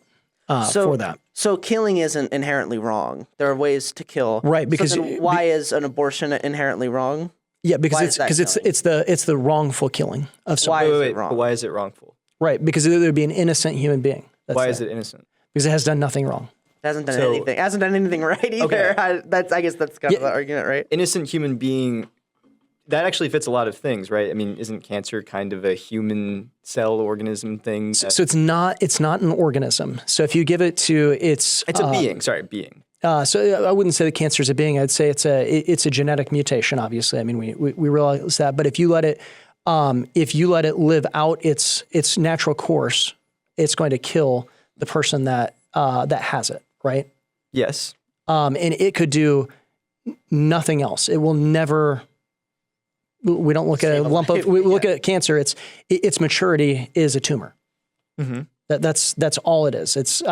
for that. So killing isn't inherently wrong. There are ways to kill. Right, because so then why is an abortion inherently wrong? Yeah, because it's the wrongful killing of someone. Why is it wrong? Why is it wrongful? Right, because there would be an innocent human being. Why is it innocent? Because it has done nothing wrong. It hasn't done anything. It hasn't done anything right either. Okay. I guess that's kind of the argument, right? Innocent human being, that actually fits a lot of things, right? I mean, isn't cancer kind of a human cell organism thing? So it's not an organism. So if you give it to it's a being. Sorry, being. So I wouldn't say that cancer is a being. I'd say it's a genetic mutation. Obviously, I mean we realize that. But if you let it live out its natural course, it's going to kill the person that has it, right? Yes. And it could do nothing else. It will never. We don't look at a lump of. We look at cancer. Its maturity is a tumor. Mm-hmm. That's all it is. It's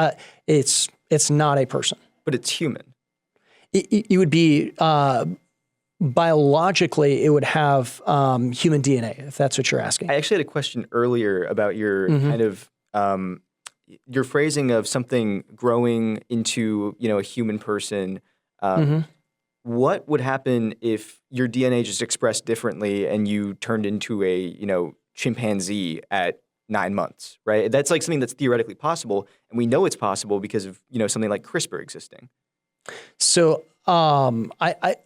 not a person. But it's human. It would be biologically. It would have human DNA, if that's what you're asking. I actually had a question earlier about your kind of your phrasing of something growing into a human person. What would happen if your DNA just expressed differently and you turned into a chimpanzee at 9 months, right? That's like something that's theoretically possible, and we know it's possible because of something like CRISPR existing. So I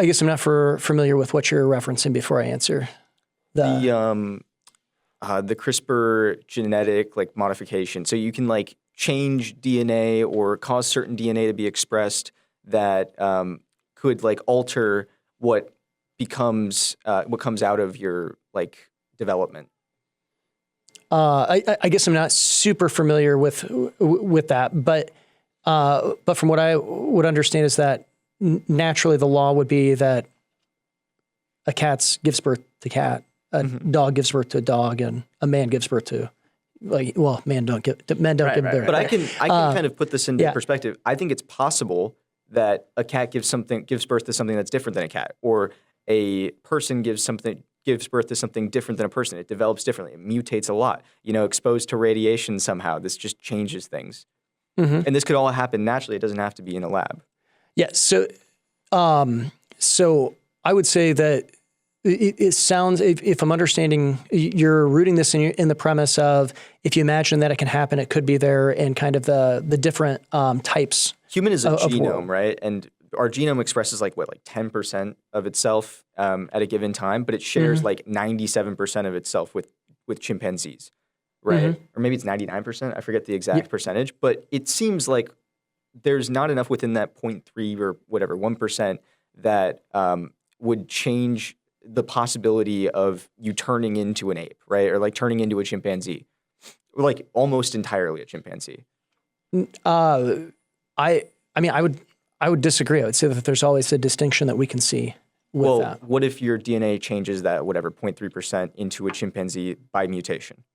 guess I'm not familiar with what you're referencing before I answer. The CRISPR genetic like modification. So you can like change DNA or cause certain DNA to be expressed that could like alter what comes out of your like development. I guess I'm not super familiar with that, but from what I would understand is that naturally the law would be that a cat gives birth to cat, a dog gives birth to a dog, and a man gives birth to like, well, men don't give birth. But I can kind of put this into perspective. I think it's possible that a cat gives birth to something that's different than a cat, or a person gives birth to something different than a person. It develops differently. It mutates a lot. Exposed to radiation somehow. This just changes things. Mm-hmm. And this could all happen naturally. It doesn't have to be in a lab. Yeah. So I would say that it sounds, if I'm understanding, you're rooting this in the premise of, if you imagine that it can happen, it could be there, and kind of the different types. Human is a genome, right? And our genome expresses like 10% of itself at a given time, but it shares like 97% of itself with chimpanzees, right? Or maybe it's 99%. I forget the exact percentage, but it seems like there's not enough within that 0.3 or whatever 1% that would change the possibility of you turning into an ape, right? Or like turning into a chimpanzee, or like almost entirely a chimpanzee. I would disagree. I would say that there's always a distinction that we can see with that. What if your DNA changes that 0.3% into a chimpanzee by mutation?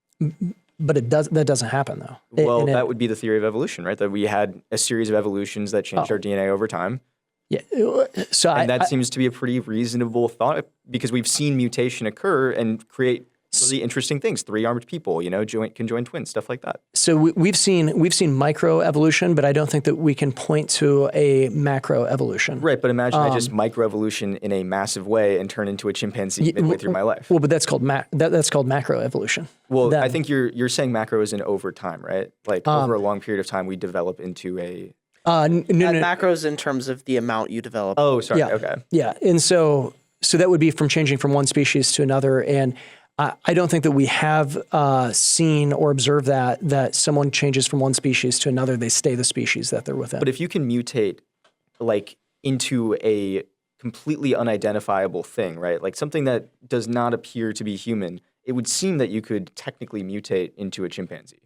But that doesn't happen though. That would be the theory of evolution, right? That we had a series of evolutions that changed our DNA over time. Yeah. And that seems to be a pretty reasonable thought, because we've seen mutation occur and create really interesting things. 3-armed people, can join twins, stuff like that. So we've seen microevolution, but I don't think that we can point to a macroevolution. Right, but imagine I just microevolution in a massive way and turn into a chimpanzee midway through my life. Well, but that's called macroevolution. Well, I think you're saying macro is in over time, right? Like over a long period of time, we develop into a. Macros in terms of the amount you develop. Oh, sorry. Yeah. Okay. Yeah, and so that would be from changing from one species to another, and I don't think that we have seen or observed that someone changes from one species to another, they stay the species that they're within. But if you can mutate like into a completely unidentifiable thing, right? Like something that does not appear to be human, it would seem that you could technically mutate into a chimpanzee.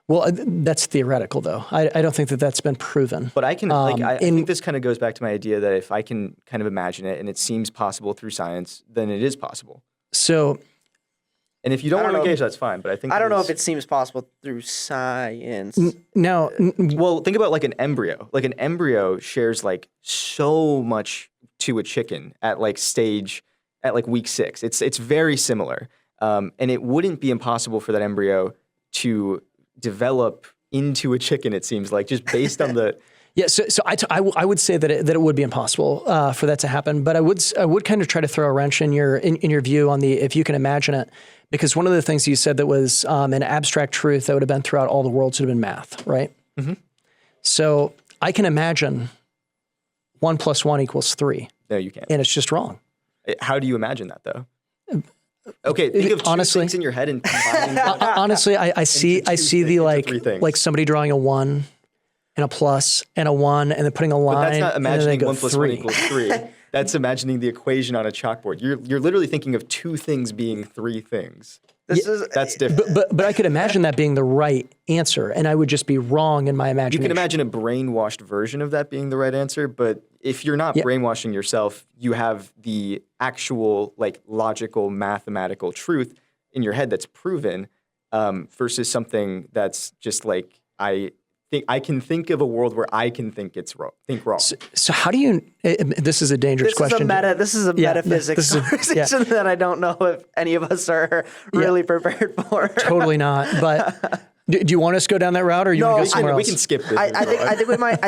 Well, that's theoretical, though. I don't think that that's been proven. But I can, I think this kind of goes back to my idea that if I can kind of imagine it and it seems possible through science, then it is possible. So, and if you don't want to engage, that's fine. But I don't know if it seems possible through science. Well, think about like an embryo. Like an embryo shares like so much to a chicken at like week 6. It's very similar, and it wouldn't be impossible for that embryo to develop into a chicken, it seems like, just based on the... Yeah, so I would say that it would be impossible for that to happen, but I would kind of try to throw a wrench in your view on the, if you can imagine it, because one of the things you said that was an abstract truth that would have been throughout all the worlds would have been math, right? Mm-hmm. So I can imagine 1 + 1 = 3. No, you can't. And it's just wrong. How do you imagine that, though? Okay, think of two things in your head and combine them. Honestly, I see the like somebody drawing a 1 and a plus and a 1 and then putting a line. But that's not imagining 1 + 1 3. = 3. That's imagining the equation on a chalkboard. You're literally thinking of 2 things being 3 things. That's different. But I could imagine that being the right answer, and I would just be wrong in my imagination. You can imagine a brainwashed version of that being the right answer, but if you're not brainwashing yourself, you have the actual like logical mathematical truth in your head that's proven, versus something that's just like I can think of a world where I can think it's wrong. So how do you? This is a dangerous question. This is a metaphysics conversation that I don't know if any of us are really prepared for. Totally not. But do you want us to go down that route, or you want to go somewhere else? We can skip this. I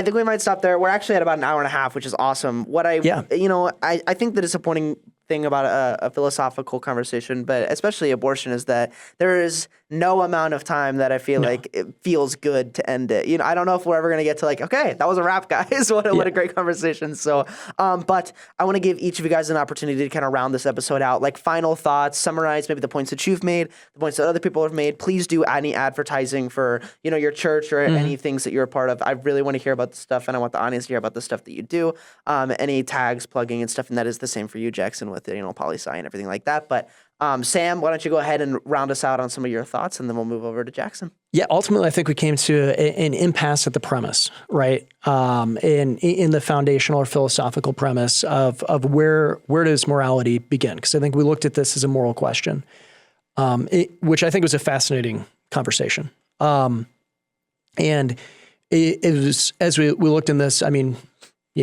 think we might stop there. We're actually at about an hour and a half, which is awesome. I think the disappointing thing about a philosophical conversation, but especially abortion, is that there is no amount of time that I feel like it feels good to end it. I don't know if we're ever going to get to like, okay, that was a wrap, guys. What a great conversation. So, but I want to give each of you guys an opportunity to kind of round this episode out, like final thoughts, summarize maybe the points that you've made, the points that other people have made. Please do any advertising for, your church or any things that you're a part of. I really want to hear about the stuff, and I want the audience to hear about the stuff that you do. Any tags, plugging and stuff, and that is the same for you, Jackson, with poli-sci and everything like that. But Sam, why don't you go ahead and round us out on some of your thoughts, and then we'll move over to Jackson. Yeah, ultimately, I think we came to an impasse at the premise, right? In the foundational or philosophical premise of where does morality begin? Because I think we looked at this as a moral question, which I think was a fascinating conversation. And it was, as we looked in this, I mean,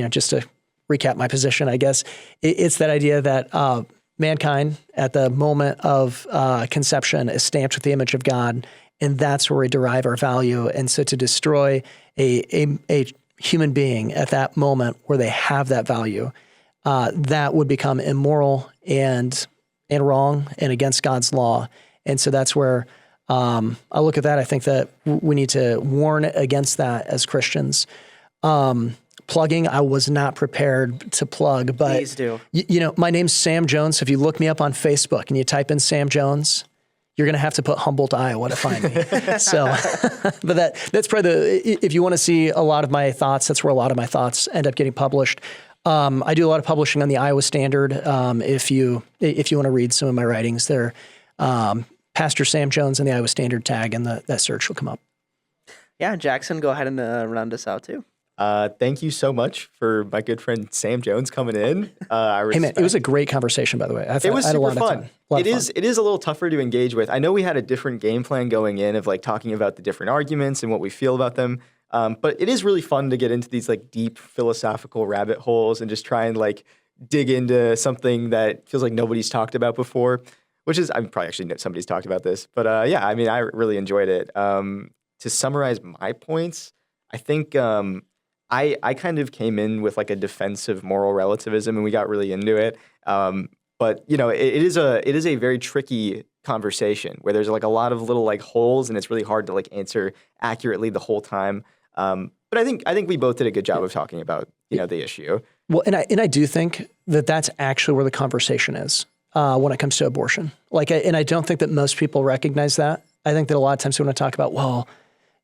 just to recap my position, I guess, it's that idea that mankind at the moment of conception is stamped with the image of God, and that's where we derive our value. And so to destroy a human being at that moment where they have that value, that would become immoral and wrong and against God's law. And so that's where I look at that. I think that we need to warn against that as Christians. Plugging, I was not prepared to plug, but Please do. My name's Sam Jones. So if you look me up on Facebook and you type in Sam Jones, you're going to have to put Humboldt, Iowa to find me. So, but that's probably if you want to see a lot of my thoughts, that's where a lot of my thoughts end up getting published. I do a lot of publishing on the Iowa Standard. If you want to read some of my writings there, Pastor Sam Jones and the Iowa Standard tag, and that search will come up. Yeah, Jackson, go ahead and round us out too. Thank you so much for my good friend Sam Jones coming in. Hey man, it was a great conversation, by the way. It was super fun. It is a little tougher to engage with. I know we had a different game plan going in of like talking about the different arguments and what we feel about them. But it is really fun to get into these like deep philosophical rabbit holes and just try and like dig into something that feels like nobody's talked about before, which is, I'm probably actually somebody's talked about this, but yeah, I mean, I really enjoyed it. To summarize my points, I think I kind of came in with like a defense of moral relativism and we got really into it. But it is a very tricky conversation where there's like a lot of little like holes and it's really hard to like answer accurately the whole time. But I think we both did a good job of talking about, the issue. Well, and I do think that that's actually where the conversation is when it comes to abortion. And I don't think that most people recognize that. I think that a lot of times we want to talk about, well,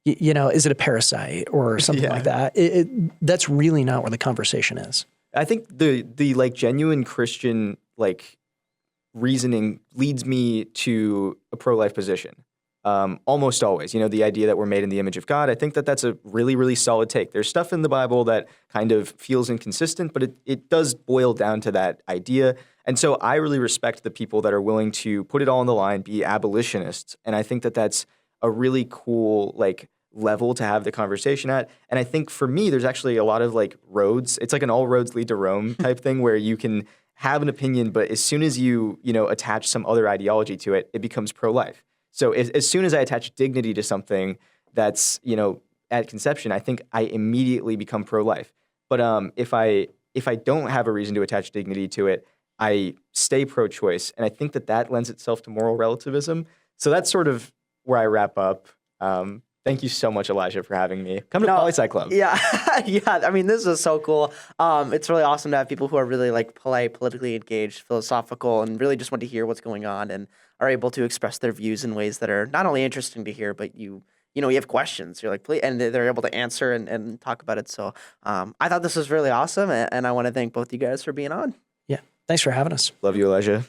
is it a parasite or something like that? That's really not where the conversation is. I think the like genuine Christian like reasoning leads me to a pro-life position. Almost always, the idea that we're made in the image of God. I think that that's a really, really solid take. There's stuff in the Bible that kind of feels inconsistent, but it does boil down to that idea. And so I really respect the people that are willing to put it all on the line, be abolitionists. And I think that that's a really cool like level to have the conversation at. And I think for me, there's actually a lot of like roads. It's like an all roads lead to Rome type thing where you can have an opinion, but as soon as you attach some other ideology to it, it becomes pro-life. So as soon as I attach dignity to something that's, at conception, I think I immediately become pro-life. But if I don't have a reason to attach dignity to it, I stay pro-choice. And I think that lends itself to moral relativism. So that's sort of where I wrap up. Thank you so much, Elijah, for having me. Come to Poli-Sci Club. Yeah. Yeah. I mean, this is so cool. It's really awesome to have people who are really like polite, politically engaged, philosophical, and really just want to hear what's going on and are able to express their views in ways that are not only interesting to hear, but you have questions. You're like, please, and they're able to answer and talk about it. So I thought this was really awesome. And I want to thank both you guys for being on. Yeah. Thanks for having us. Love you, Elijah.